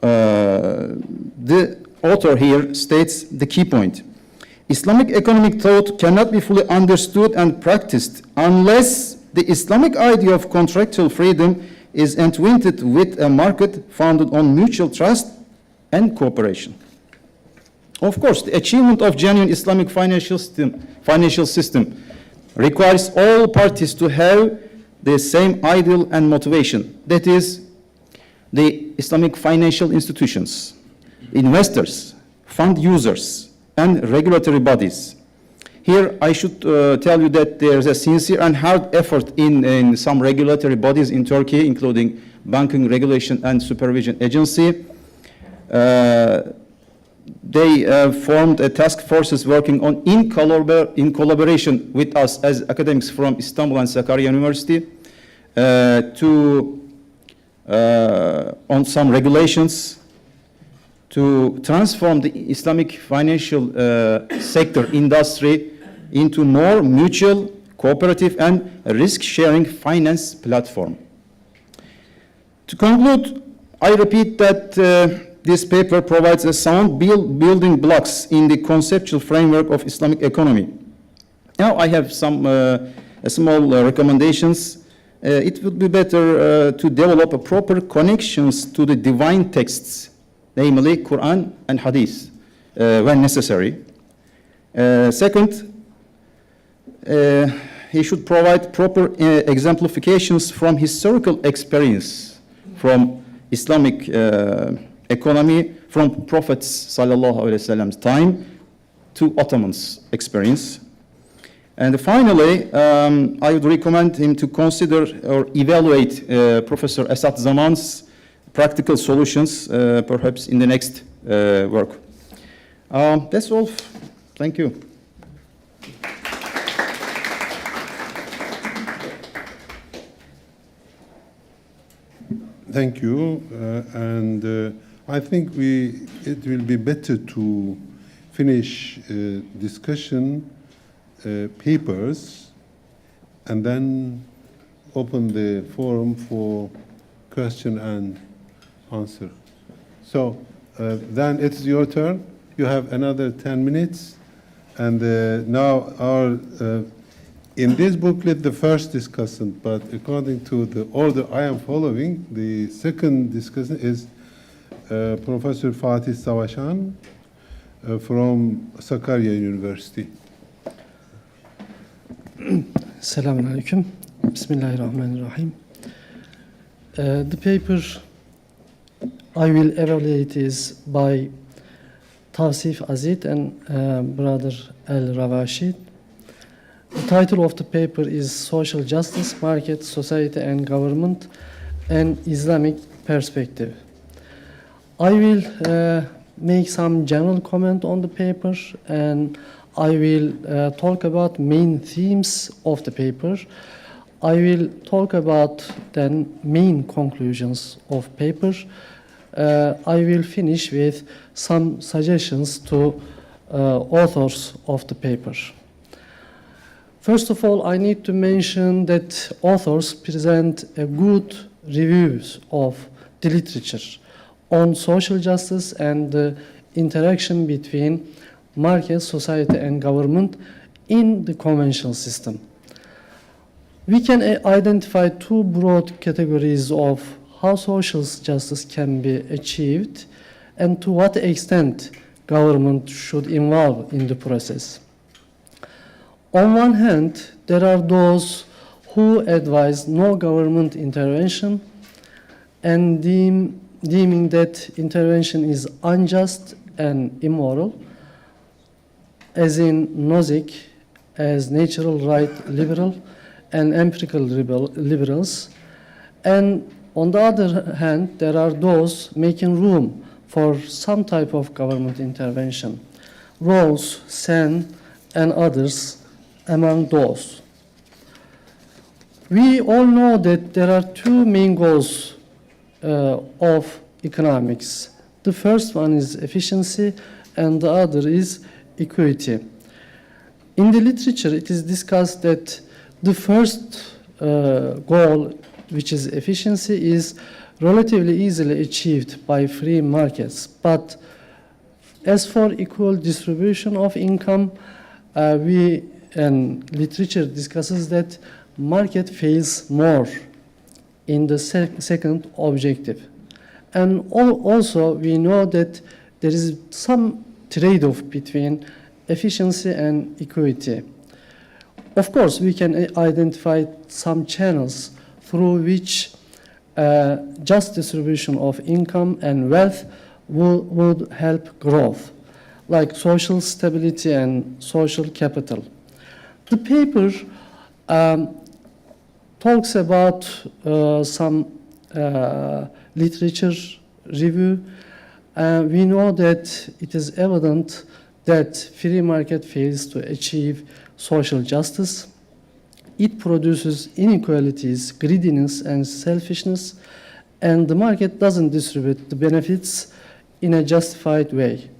Speaker 4: The author here states the key point. Islamic economic thought cannot be fully understood and practiced unless the Islamic idea of contractual freedom is entwined with a market founded on mutual trust and cooperation. Of course, the achievement of genuine Islamic financial system requires all parties to have the same ideal and motivation. That is, the Islamic financial institutions, investors, fund users, and regulatory bodies. Here, I should tell you that there's a sincere and hard effort in some regulatory bodies in Turkey, including Banking Regulation and Supervision Agency. They formed a task forces working on in collaboration with us as academics from Istanbul and Sakarya University on some regulations to transform the Islamic financial sector industry into more mutual, cooperative, and risk-sharing finance platform. To conclude, I repeat that this paper provides a sound building blocks in the conceptual framework of Islamic economy. Now I have some small recommendations. It would be better to develop a proper connections to the divine texts namely Quran and Hadith, when necessary. Second, he should provide proper exemplifications from historical experience from Islamic economy from Prophet's sallallahu alaihi wasallam's time to Ottoman's experience. And finally, I would recommend him to consider or evaluate Professor Esat Zaman's practical solutions, perhaps in the next work. That's all. Thank you.
Speaker 1: Thank you, and I think it will be better to finish discussion papers and then open the forum for question and answer. So then it's your turn. You have another 10 minutes, and now our in this booklet, the first discussant, but according to the order I am following, the second discussant is Professor Fatih Savaşan from Sakarya University.
Speaker 5: Selamun Aleyküm. Bismillahirrahmanirrahim. The paper I will evaluate is by Tawsif Azid and brother El Rawashid. The title of the paper is Social Justice, Market, Society and Government, an Islamic Perspective. I will make some general comment on the paper, and I will talk about main themes of the paper. I will talk about then main conclusions of paper. I will finish with some suggestions to authors of the paper. First of all, I need to mention that authors present a good reviews of the literature on social justice and the interaction between market, society, and government in the conventional system. We can identify two broad categories of how social justice can be achieved and to what extent government should involve in the process. On one hand, there are those who advise no government intervention and deeming that intervention is unjust and immoral, as in Nozick, as natural right liberal and empirical liberals. And on the other hand, there are those making room for some type of government intervention, Rawls, Sen, and others among those. We all know that there are two main goals of economics. The first one is efficiency, and the other is equity. In the literature, it is discussed that the first goal, which is efficiency, is relatively easily achieved by free markets. But as for equal distribution of income, and literature discusses that market fails more in the second objective. And also we know that there is some trade-off between efficiency and equity. Of course, we can identify some channels through which just distribution of income and wealth would help growth, like social stability and social capital. The paper talks about some literature review. We know that it is evident that free market fails to achieve social justice. It produces inequalities, greediness, and selfishness, and the market doesn't distribute the benefits in a justified way.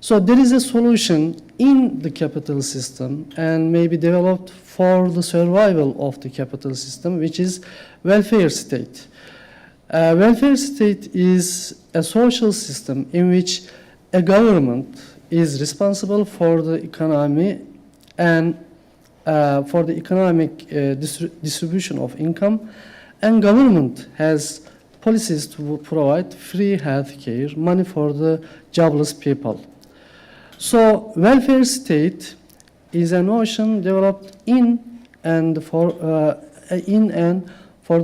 Speaker 5: So there is a solution in the capital system and may be developed for the survival of the capital system, which is welfare state. Welfare state is a social system in which a government is responsible for the economy and for the economic distribution of income, and government has policies to provide free health care, money for the jobless people. So welfare state is a notion developed in and for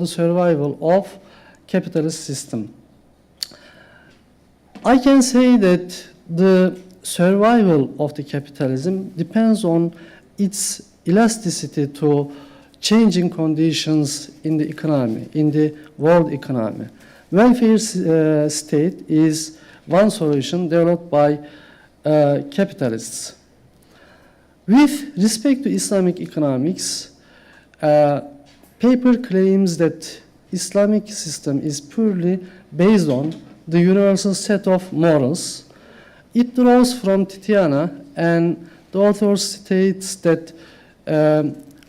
Speaker 5: the survival of capitalist system. I can say that the survival of the capitalism depends on its elasticity to changing conditions in the economy, in the world economy. Welfare state is one solution developed by capitalists. With respect to Islamic economics, paper claims that Islamic system is purely based on the universal set of morals. It draws from Titiana, and the author states that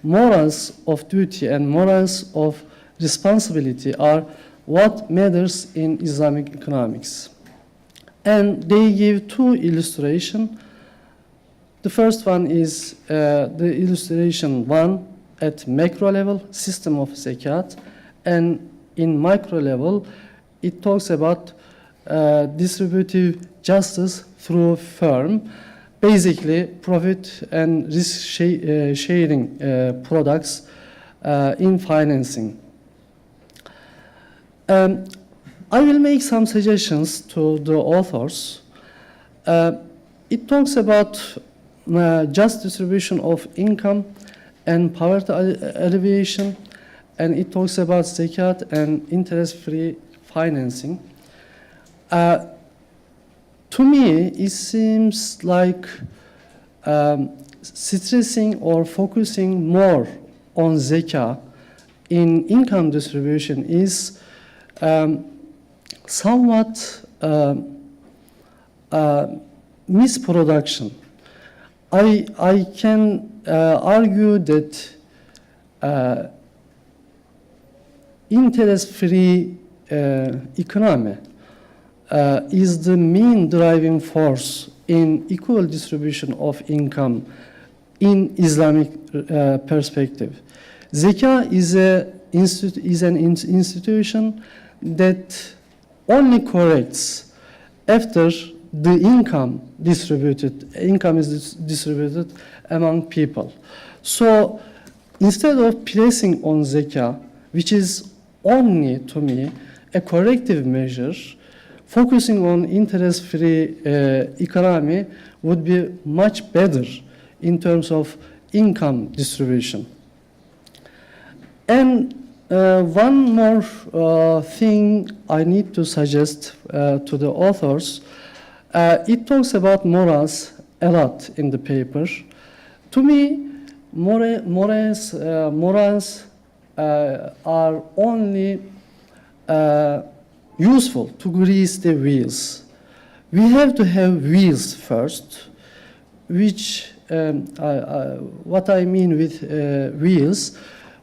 Speaker 5: morals of duty and morals of responsibility are what matters in Islamic economics. And they give two illustrations. The first one is the illustration one at macro level, system of zakat, and in micro level, it talks about distributive justice through firm, basically profit and risk sharing products in financing. I will make some suggestions to the authors. It talks about just distribution of income and poverty alleviation, and it talks about zakat and interest-free financing. To me, it seems like stressing or focusing more on zakah in income distribution is somewhat misproduction. I can argue that interest-free economy is the main driving force in equal distribution of income in Islamic perspective. Zakah is an institution that only corrects after the income is distributed among people. So instead of placing on zakah, which is only to me a corrective measure, focusing on interest-free economy would be much better in terms of income distribution. And one more thing I need to suggest to the authors. It talks about morals a lot in the paper. To me, morals are only useful to grease the wheels. We have to have wheels first, which, what I mean with wheels,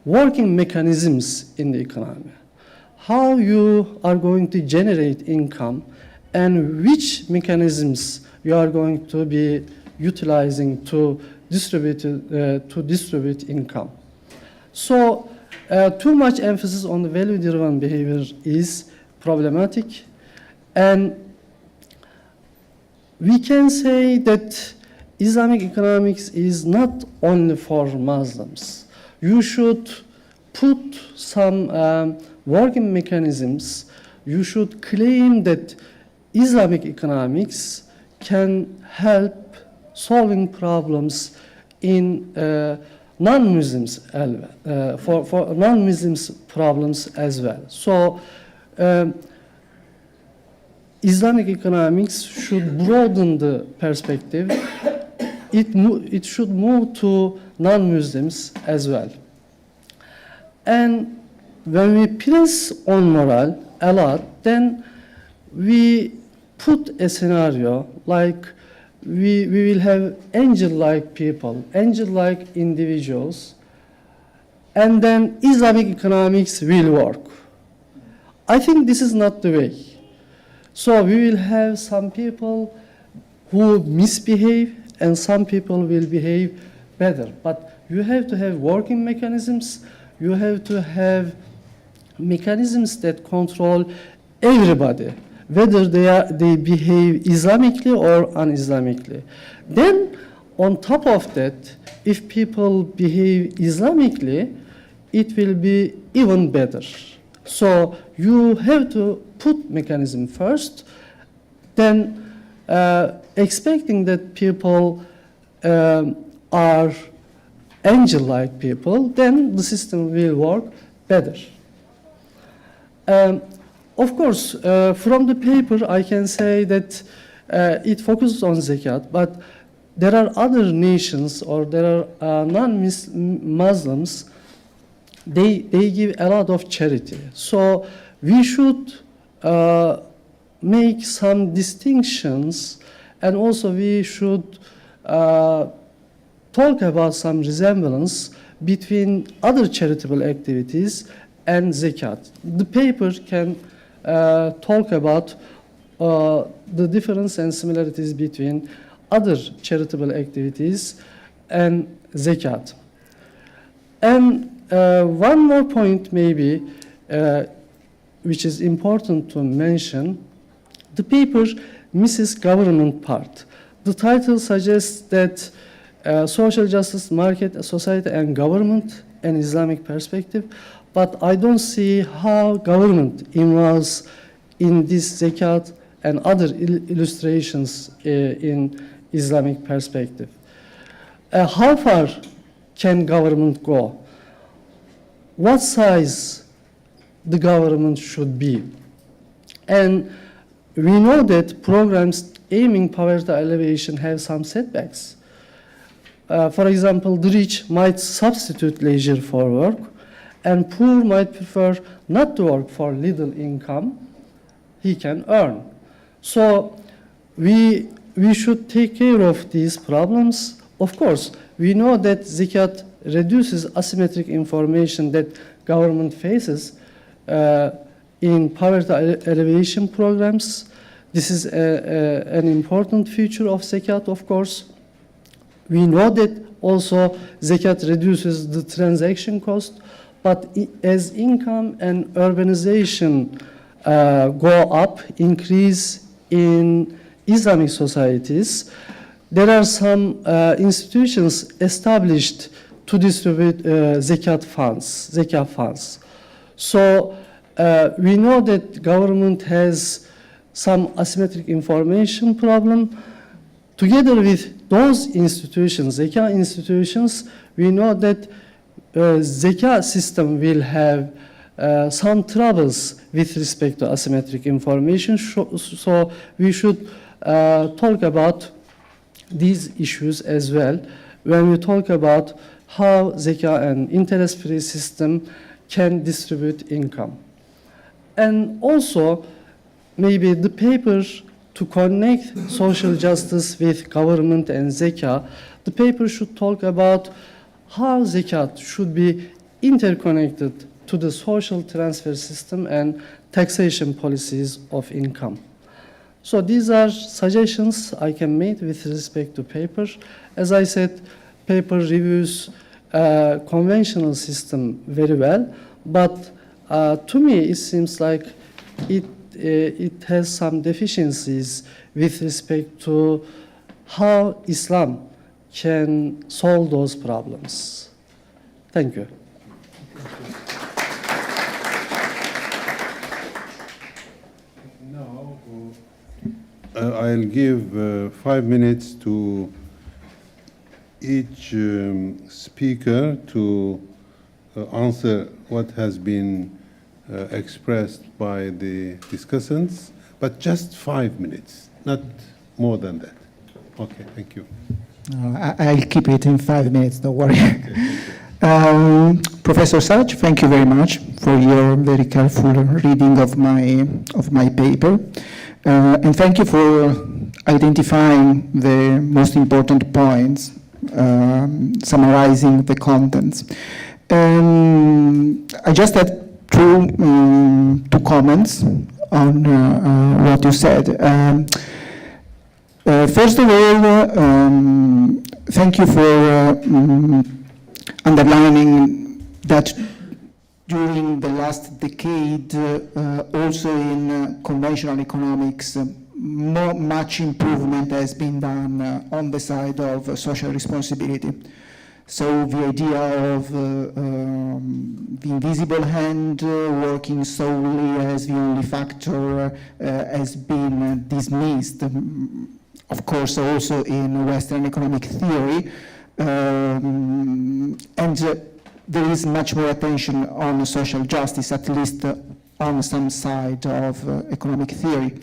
Speaker 5: working mechanisms in the economy. How you are going to generate income and which mechanisms you are going to be utilizing to distribute income. So too much emphasis on the value-driven behavior is problematic, and we can say that Islamic economics is not only for Muslims. You should put some working mechanisms. You should claim that Islamic economics can help solving problems in non-Muslims, for non-Muslims problems as well. So Islamic economics should broaden the perspective. It should move to non-Muslims as well. And when we press on moral a lot, then we put a scenario like we will have angel-like people, angel-like individuals, and then Islamic economics will work. I think this is not the way. So we will have some people who misbehave and some people will behave better. But you have to have working mechanisms, you have to have mechanisms that control everybody, whether they behave Islamically or un-Islamically. Then, on top of that, if people behave Islamically, it will be even better. So you have to put mechanism first, then expecting that people are angel-like people, then the system will work better. Of course, from the paper, I can say that it focuses on zakat, but there are other nations or there are non-Muslims, they give a lot of charity. So we should make some distinctions, and also we should talk about some resemblance between other charitable activities and zakat. The paper can talk about the difference and similarities between other charitable activities and zakat. And one more point maybe, which is important to mention, the paper misses government part. The title suggests that social justice, market, society, and government, an Islamic perspective, but I don't see how government involves in this zakat and other illustrations in Islamic perspective. How far can government go? What size the government should be? And we know that programs aiming poverty alleviation have some setbacks. For example, the rich might substitute leisure for work, and poor might prefer not to work for little income he can earn. So we should take care of these problems. Of course, we know that zakat reduces asymmetric information that government faces in poverty alleviation programs. This is an important feature of zakat, of course. We know that also zakat reduces the transaction cost, but as income and urbanization go up, increase in Islamic societies, there are some institutions established to distribute zakat funds. So we know that government has some asymmetric information problem. Together with those institutions, zakat institutions, we know that zakat system will have some troubles with respect to asymmetric information. So we should talk about these issues as well when we talk about how zakat and interest-free system can distribute income. And also, maybe the paper to connect social justice with government and zakat, the paper should talk about how zakat should be interconnected to the social transfer system and taxation policies of income. So these are suggestions I can make with respect to paper. As I said, paper reviews conventional system very well, but to me it seems like it has some deficiencies with respect to how Islam can solve those problems. Thank you.
Speaker 1: Now, I'll give 5 minutes to each speaker to answer what has been expressed by the discussants, but just 5 minutes, not more than that. Okay, thank you.
Speaker 3: I'll keep it in 5 minutes, don't worry. Professor Sach, thank you very much for your very careful reading of my paper. And thank you for identifying the most important points, summarizing the contents. I just had two comments on what you said. First of all, thank you for underlining that during the last decade, also in conventional economics, much improvement has been done on the side of social responsibility. So the idea of the invisible hand working solely as the only factor has been dismissed, of course, also in Western economic theory. There is much more attention on social justice, at least on some side of economic theory.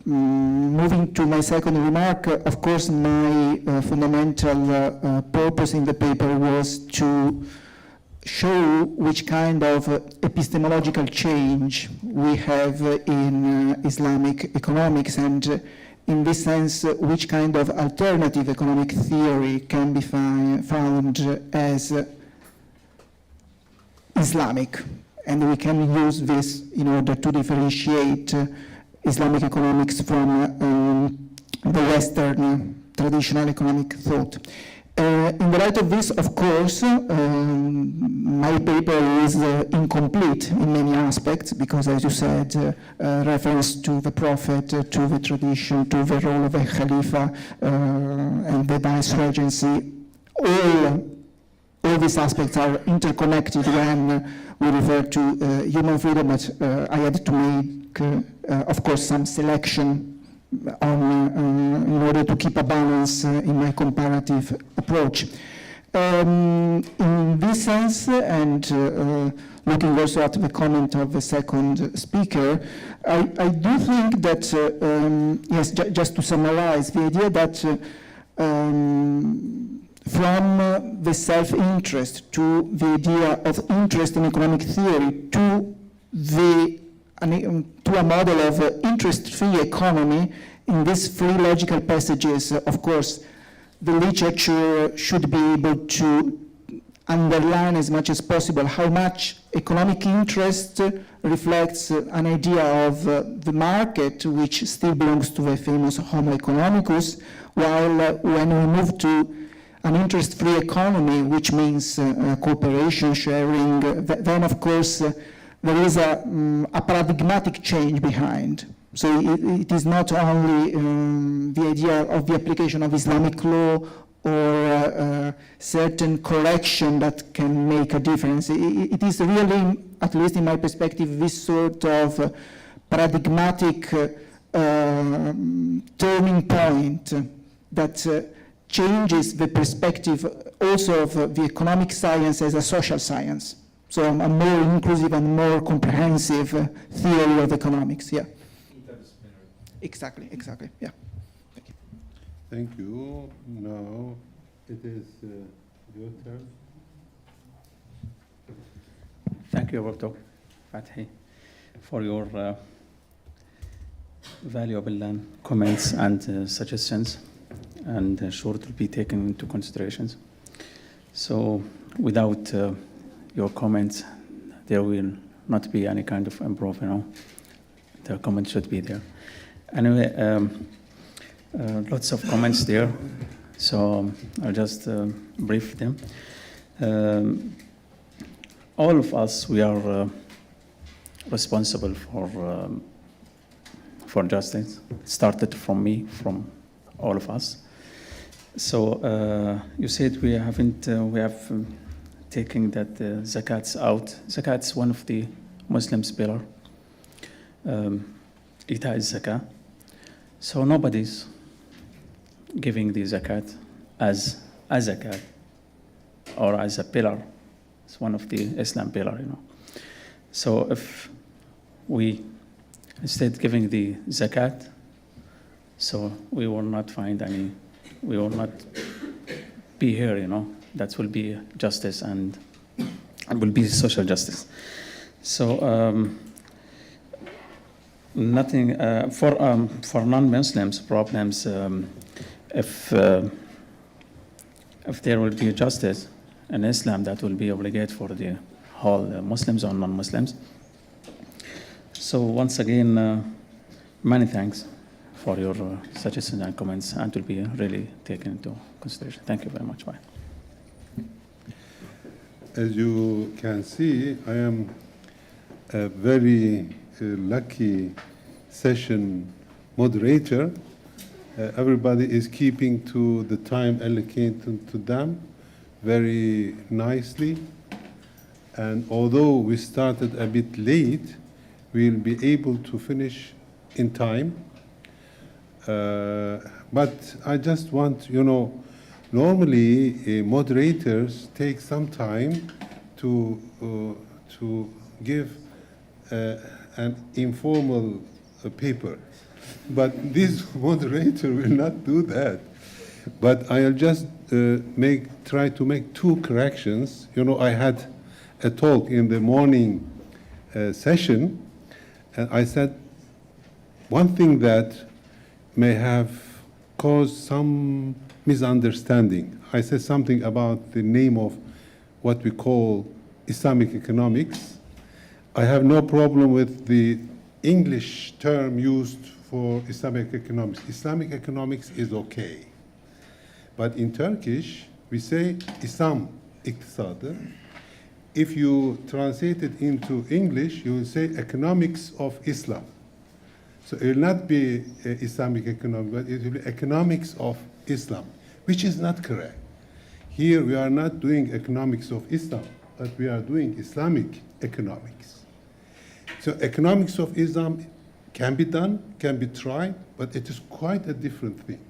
Speaker 3: Moving to my second remark, of course, my fundamental purpose in the paper was to show which kind of epistemological change we have in Islamic economics, and in this sense, which kind of alternative economic theory can be found as Islamic. And we can use this in order to differentiate Islamic economics from the Western traditional economic thought. In the light of this, of course, my paper is incomplete in many aspects because, as you said, reference to the Prophet, to the tradition, to the role of a Khalifa and the vice regency, all these aspects are interconnected when we refer to human freedom, but I had to make, of course, some selection in order to keep a balance in my comparative approach. In this sense, and looking also at the comment of the second speaker, I do think that, yes, just to summarize, the idea that from the self-interest to the idea of interest in economic theory to a model of interest-free economy, in these three logical passages, of course, the literature should be able to underline as much as possible how much economic interest reflects an idea of the market, which still belongs to the famous Homo economicus, while when we move to an interest-free economy, which means cooperation, sharing, then of course there is a paradigmatic change behind. So it is not only the idea of the application of Islamic law or certain correction that can make a difference. It is really, at least in my perspective, this sort of paradigmatic turning point that changes the perspective also of the economic science as a social science. So a more inclusive and more comprehensive theory of economics, yeah. Exactly, yeah. Thank you.
Speaker 1: Thank you. Now it is your turn.
Speaker 2: Thank you, Dr. Fathi, for your valuable comments and suggestions, and sure it will be taken into considerations. So without your comments, there will not be any kind of improvement. The comments should be there. Anyway, lots of comments there, so I'll just brief them. All of us, we are responsible for justice. It started from me, from all of us. So you said we have taken that zakats out. Zakat is one of the Muslims' pillar. Ita is zakah. So nobody's giving the zakat as a zakat or as a pillar. It's one of the Islam pillar, So if we instead giving the zakat, so we will not find any, we will not be here, That will be justice and will be social justice. So nothing for non-Muslims problems. If there will be justice in Islam, that will be obligate for the whole Muslims or non-Muslims. So once again, many thanks for your suggestions and comments, and will be really taken into consideration. Thank you very much. Bye.
Speaker 1: as you can see, I am a very lucky session moderator. Everybody is keeping to the time allocated to them very nicely. And although we started a bit late, we'll be able to finish in time. But I just want, normally moderators take some time to give an informal paper. But this moderator will not do that. But I'll just try to make two corrections. I had a talk in the morning session, and I said one thing that may have caused some misunderstanding. I said something about the name of what we call Islamic economics. I have no problem with the English term used for Islamic economics. Islamic economics is okay. But in Turkish, we say İslam iktisadı. If you translate it into English, you will say economics of Islam. So it will not be Islamic economics, but it will be economics of Islam, which is not correct. Here we are not doing economics of Islam, but we are doing Islamic economics. So economics of Islam can be done, can be tried, but it is quite a different thing.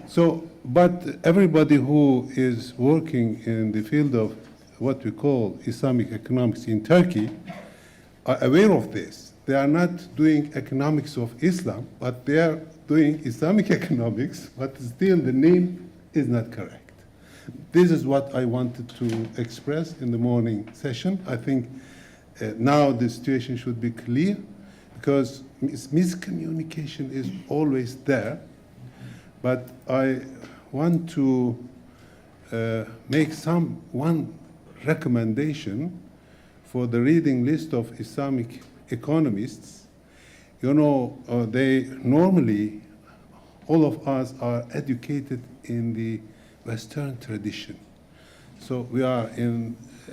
Speaker 1: So, but everybody who is working in the field of what we call Islamic economics in Turkey are aware of this. They are not doing economics of Islam, but they are doing Islamic economics, but still the name is not correct. This is what I wanted to express in the morning session. I think now the situation should be clear, because miscommunication is always there. But I want to make one recommendation for the reading list of Islamic economists. They normally, all of us are educated in the Western tradition. So we are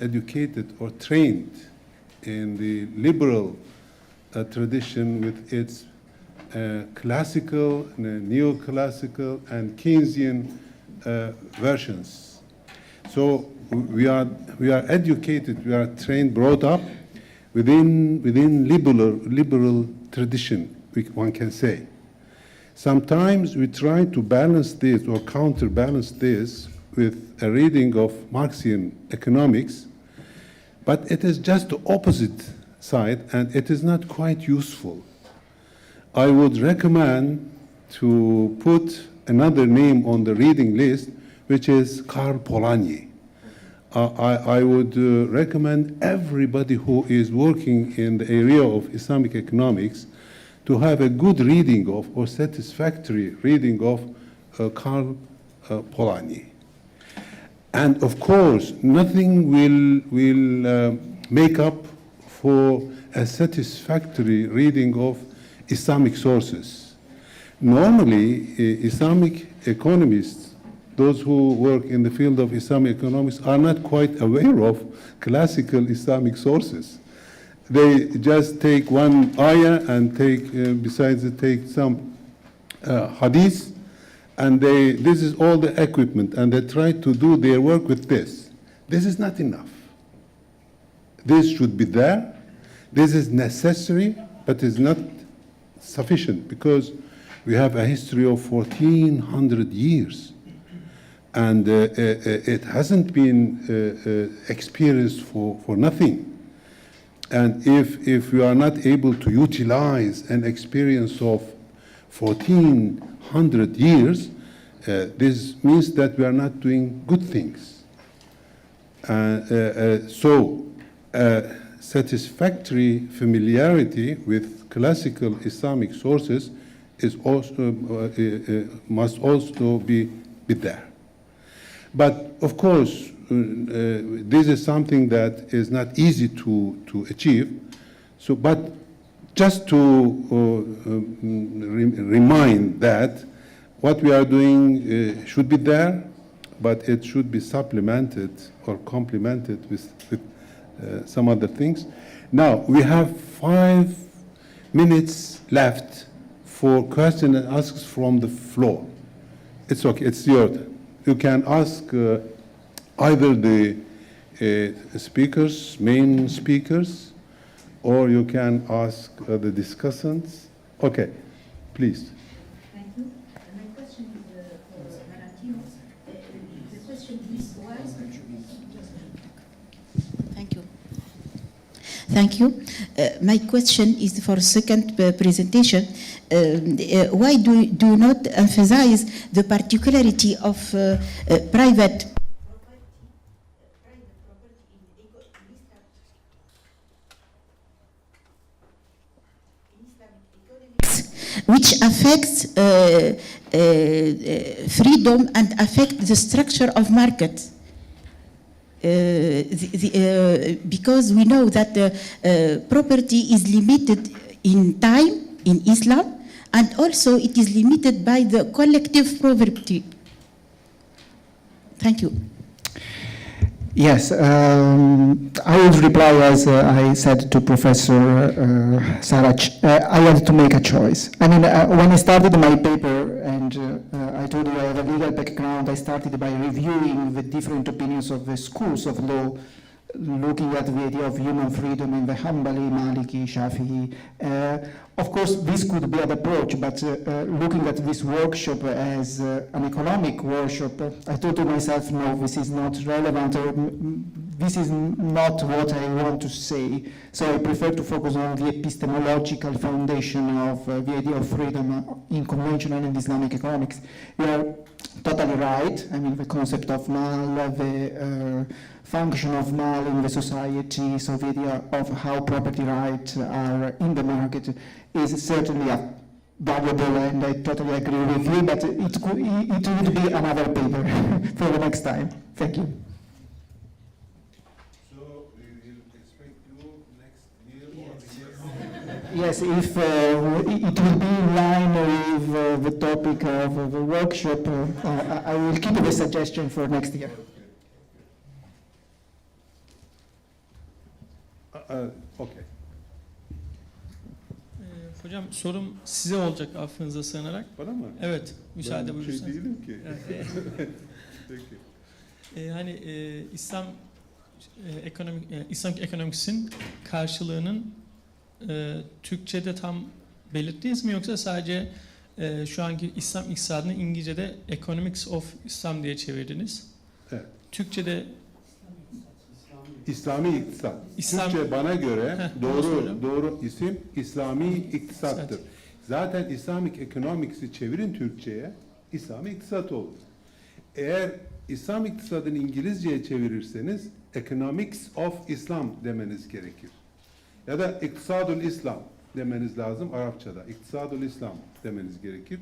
Speaker 1: educated or trained in the liberal tradition with its classical, neoclassical, and Keynesian versions. So we are educated, we are trained, brought up within liberal tradition, one can say. Sometimes we try to balance this or counterbalance this with a reading of Marxian economics, but it is just the opposite side, and it is not quite useful. I would recommend to put another name on the reading list, which is Karl Polanyi. I would recommend everybody who is working in the area of Islamic economics to have a good reading of, or satisfactory reading of, Karl Polanyi. And of course, nothing will make up for a satisfactory reading of Islamic sources. Normally, Islamic economists, those who work in the field of Islamic economics, are not quite aware of classical Islamic sources. They just take one ayah and take some hadith, and this is all the equipment, and they try to do their work with this. This is not enough. This should be there. This is necessary, but is not sufficient, because we have a history of 1400 years, and it hasn't been experienced for nothing. And if we are not able to utilize an experience of 1400 years, this means that we are not doing good things. So satisfactory familiarity with classical Islamic sources is also, must also be there. But of course, this is something that is not easy to achieve. So, but just to remind that what we are doing should be there. but it should be supplemented or complemented with some other things. Now, we have 5 minutes left for question and answers from the floor. It's okay, it's your turn. You can ask either the speakers, main speakers, or you can ask the discussants. Okay, please.
Speaker 6: Thank you. My question is for Valentino. The question is why... Thank you. Thank you. My question is for second presentation. Why do you not emphasize the particularity of private which affects freedom and affect the structure of markets? Because we know that property is limited in time in Islam, and also it is limited by the collective property. Thank you.
Speaker 3: Yes, I would reply as I said to Professor Sarach. I had to make a choice. I mean, when I started my paper, and I told you I have a legal background, I started by reviewing the different opinions of the schools of law, looking at the idea of human freedom in the Hanbali, Maliki, Shafi'i. Of course, this could be an approach, but looking at this workshop as an economic workshop, I thought to myself, no, this is not relevant, or this is not what I want to say. So I prefer to focus on the epistemological foundation of the idea of freedom in conventional and Islamic economics. You are totally right. I mean, the concept of mal, the function of mal in the society, so the idea of how property rights are in the market is certainly valuable, and I totally agree with you, but it would be another paper for the next time. Thank you.
Speaker 1: So we will expect you next year or the year
Speaker 3: Yes, if it will be in line with the topic of the workshop, I will keep the suggestion for next year.
Speaker 1: Okay.
Speaker 7: Hocam sorum size olacak affınıza sığınarak.
Speaker 1: Bana mı?
Speaker 7: Evet, müsaade
Speaker 1: Ben
Speaker 7: buyurursanız.
Speaker 1: şey değilim ki. Peki.
Speaker 7: Hani İslam ekonomiksin karşılığının Türkçe'de tam belirttiniz mi, yoksa sadece şu anki İslam iktisadını İngilizce'de Economics of Islam diye çevirdiniz?
Speaker 1: Evet.
Speaker 7: Türkçe'de
Speaker 1: İslami iktisat.
Speaker 7: İslam-
Speaker 1: Türkçe bana göre
Speaker 7: Heh, doğru.
Speaker 1: doğru isim İslami iktisattır. Zaten Islamic Economics'i çevirin Türkçe'ye, İslami iktisat olur. Eğer İslam iktisadını İngilizce'ye çevirirseniz Economics of Islam demeniz gerekir. Ya da İktisadul İslam demeniz lazım Arapçada. İktisadul İslam demeniz gerekir.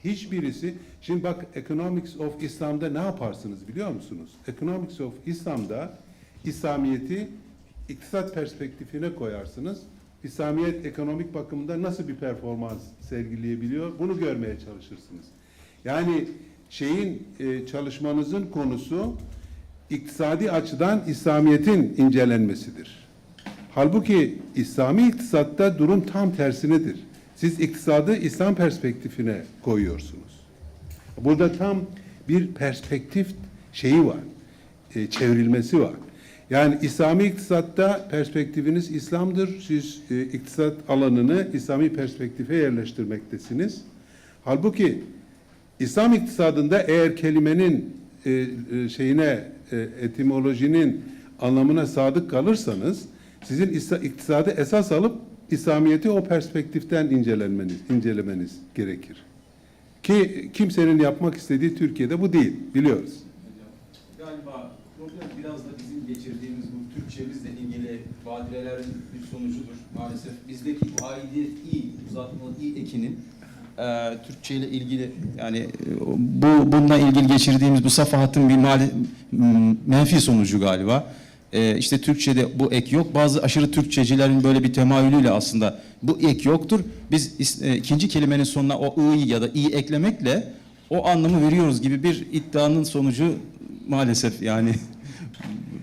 Speaker 1: Hiçbirisi, şimdi bak Economics of Islam'da ne yaparsınız biliyor musunuz? Economics of Islam'da İslamiyeti iktisat perspektifine koyarsınız. İslamiyet ekonomik bakımda nasıl bir performans sergileyebiliyor? Bunu görmeye çalışırsınız. Yani çalışmanızın konusu iktisadi açıdan İslamiyet'in incelenmesidir. Halbuki İslami iktisatta durum tam tersinedir. Siz iktisadı İslam perspektifine koyuyorsunuz. Burada tam bir perspektif var, çevrilmesi var. Yani İslami iktisatta perspektifiniz İslam'dır. Siz iktisat alanını İslami perspektife yerleştirmektesiniz. Halbuki İslam iktisadında eğer kelimenin etimolojinin anlamına sadık kalırsanız, sizin iktisadı esas alıp İslamiyet'i o perspektiften incelemeniz gerekir. Ki kimsenin yapmak istediği Türkiye'de bu değil, biliyoruz.
Speaker 4: Galiba problem biraz da bizim geçirdiğimiz bu Türkçemizle ilgili badirelerin bir sonucudur maalesef. Bizdeki bu aidiyet uzatmalı ekinin Türkçe ile ilgili, yani bununla ilgili geçirdiğimiz bu safahatın bir menfi sonucu galiba. İşte Türkçe'de bu ek yok. Bazı aşırı Türkçecilerin böyle bir temayülüyle aslında bu ek yoktur. Biz ikinci kelimenin sonuna o ı'yı ya da i'yi eklemekle o anlamı veriyoruz gibi bir iddianın sonucu maalesef yani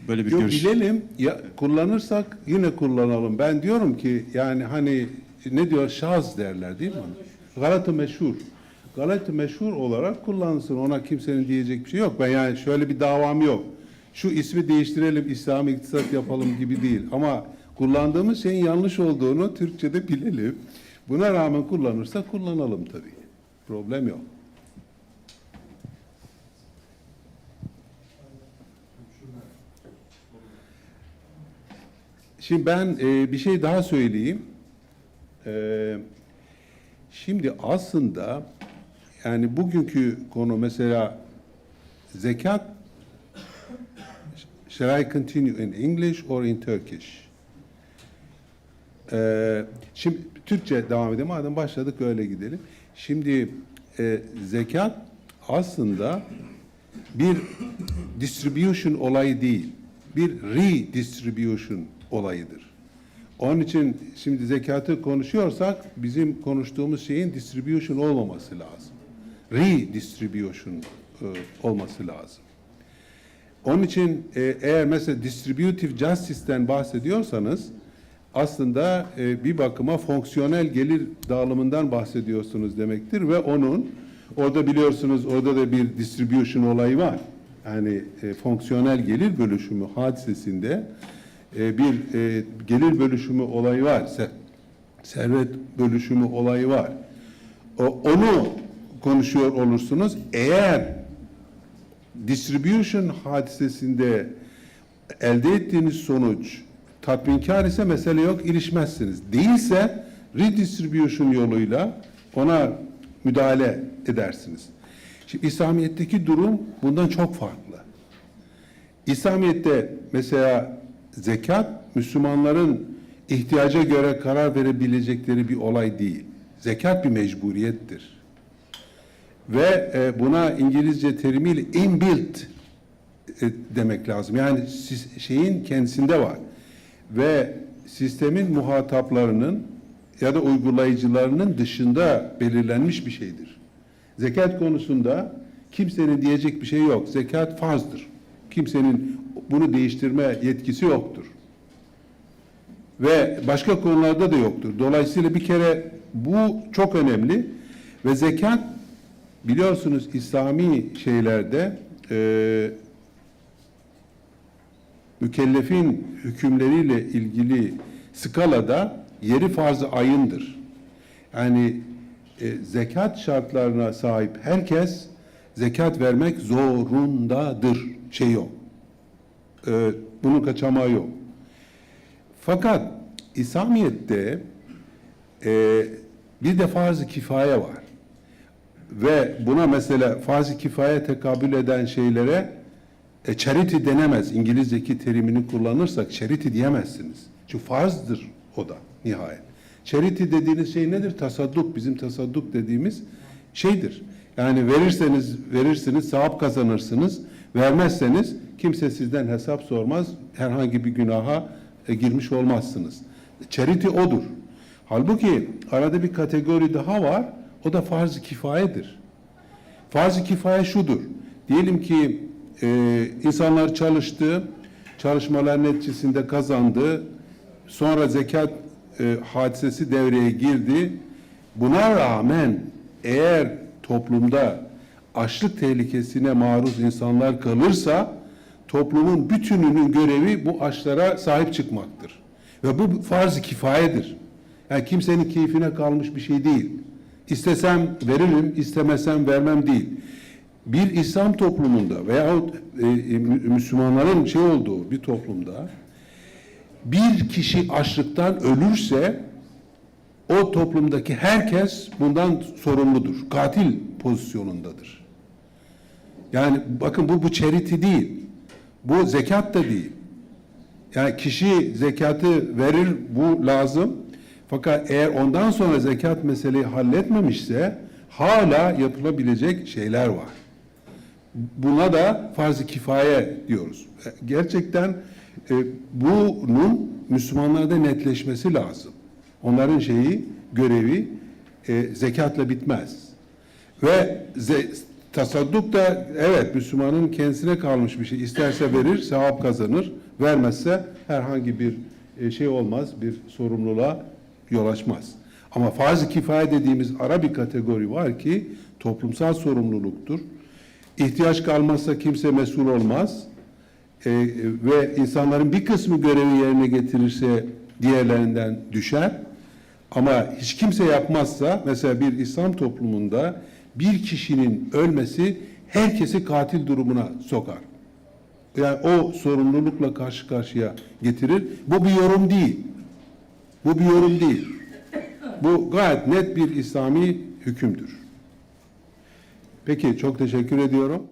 Speaker 4: böyle bir
Speaker 1: Yok,
Speaker 4: görüş.
Speaker 1: bilelim, ya kullanırsak yine kullanalım. Ben diyorum ki yani hani ne diyor, şaz derler değil mi? Galat-ı meşhur. Galat-ı meşhur olarak kullanılsın. Ona kimsenin diyecek bir şey yok. Ben yani şöyle bir davam yok. Şu ismi değiştirelim, İslami iktisat yapalım gibi değil. Ama kullandığımız şeyin yanlış olduğunu Türkçe'de bilelim. Buna rağmen kullanırsak kullanalım tabii. Problem yok. Şimdi ben bir şey daha söyleyeyim. Şimdi aslında yani bugünkü konu mesela zekat. Shall I continue in English or in Turkish? Şimdi Türkçe devam edelim. Madem başladık öyle gidelim. Şimdi zekat aslında bir distribution olayı değil, bir redistribution olayıdır. Onun için şimdi zekatı konuşuyorsak bizim konuştuğumuz şeyin distribution olmaması lazım. Redistribution olması lazım. Onun için eğer mesela distributive justice'ten bahsediyorsanız aslında bir bakıma fonksiyonel gelir dağılımından bahsediyorsunuz demektir ve onun orada biliyorsunuz orada da bir distribution olayı var. Yani fonksiyonel gelir bölüşümü hadisesinde bir gelir bölüşümü olayı var. Servet bölüşümü olayı var. Onu konuşuyor olursunuz. Eğer distribution hadisesinde elde ettiğiniz sonuç tatminkar ise mesele yok, ilişmezsiniz. Değilse redistribution yoluyla ona müdahale edersiniz. Şimdi İslamiyet'teki durum bundan çok farklı. İslamiyet'te mesela zekat Müslümanların ihtiyaca göre karar verebilecekleri bir olay değil. Zekat bir mecburiyettir. Ve buna İngilizce terimiyle inbuilt demek lazım. Yani şeyin kendisinde var. Ve sistemin muhataplarının ya da uygulayıcılarının dışında belirlenmiş bir şeydir. Zekat konusunda kimsenin diyecek bir şey yok. Zekat farzdır. Kimsenin bunu değiştirme yetkisi yoktur. Ve başka konularda da yoktur. Dolayısıyla bir kere bu çok önemli ve zekat biliyorsunuz İslami şeylerde mükellefin hükümleriyle ilgili skalada yeri farz-ı ayındır. Yani zekat şartlarına sahip herkes zekat vermek zorundadır. Şey yok. Bunun kaçamağı yok. Fakat İslamiyet'te bir de farz-ı kifaye var. Ve buna mesela farz-ı kifaye tekabül eden şeylere charity denemez. İngilizceki terimini kullanırsak charity diyemezsiniz. Çünkü farzdır o da nihayet. Charity dediğiniz şey nedir? Tasadduk. Bizim tasadduk dediğimiz şeydir. Yani verirsiniz, sevap kazanırsınız. Vermezseniz kimse sizden hesap sormaz. Herhangi bir günaha girmiş olmazsınız. Charity odur. Halbuki arada bir kategori daha var. O da farz-ı kifayedir. Farz-ı kifaye şudur. Diyelim ki insanlar çalıştı, çalışmalar neticesinde kazandı. Sonra zekat hadisesi devreye girdi. Buna rağmen eğer toplumda açlık tehlikesine maruz insanlar kalırsa toplumun bütününün görevi bu açlara sahip çıkmaktır. Ve bu farz-ı kifayedir. Yani kimsenin keyfine kalmış bir şey değil. İstesem veririm, istemesem vermem değil. Bir İslam toplumunda veyahut Müslümanların şey olduğu bir toplumda bir kişi açlıktan ölürse o toplumdaki herkes bundan sorumludur. Katil pozisyonundadır. Yani bakın bu charity değil. Bu zekat da değil. Yani kişi zekatı verir, bu lazım. Fakat eğer ondan sonra zekat meseleyi halletmemişse hala yapılabilecek şeyler var. Buna da farz-ı kifaye diyoruz. Gerçekten bunun Müslümanlarda netleşmesi lazım. Onların görevi zekatla bitmez. Ve Tasadduk da evet Müslümanın kendisine kalmış bir şey. İsterse verir, sevap kazanır. Vermezse herhangi bir şey olmaz, bir sorumluluğa yol açmaz. Ama farz-ı kifaye dediğimiz ara bir kategori var ki toplumsal sorumluluktur. İhtiyaç kalmazsa kimse mesul olmaz. Ve insanların bir kısmı görevi yerine getirirse diğerlerinden düşer. Ama hiç kimse yapmazsa, mesela bir İslam toplumunda bir kişinin ölmesi herkesi katil durumuna sokar. Yani o sorumlulukla karşı karşıya getirir. Bu bir yorum değil. Bu bir yorum değil. Bu gayet net bir İslami hükümdür. Peki, çok teşekkür ediyorum.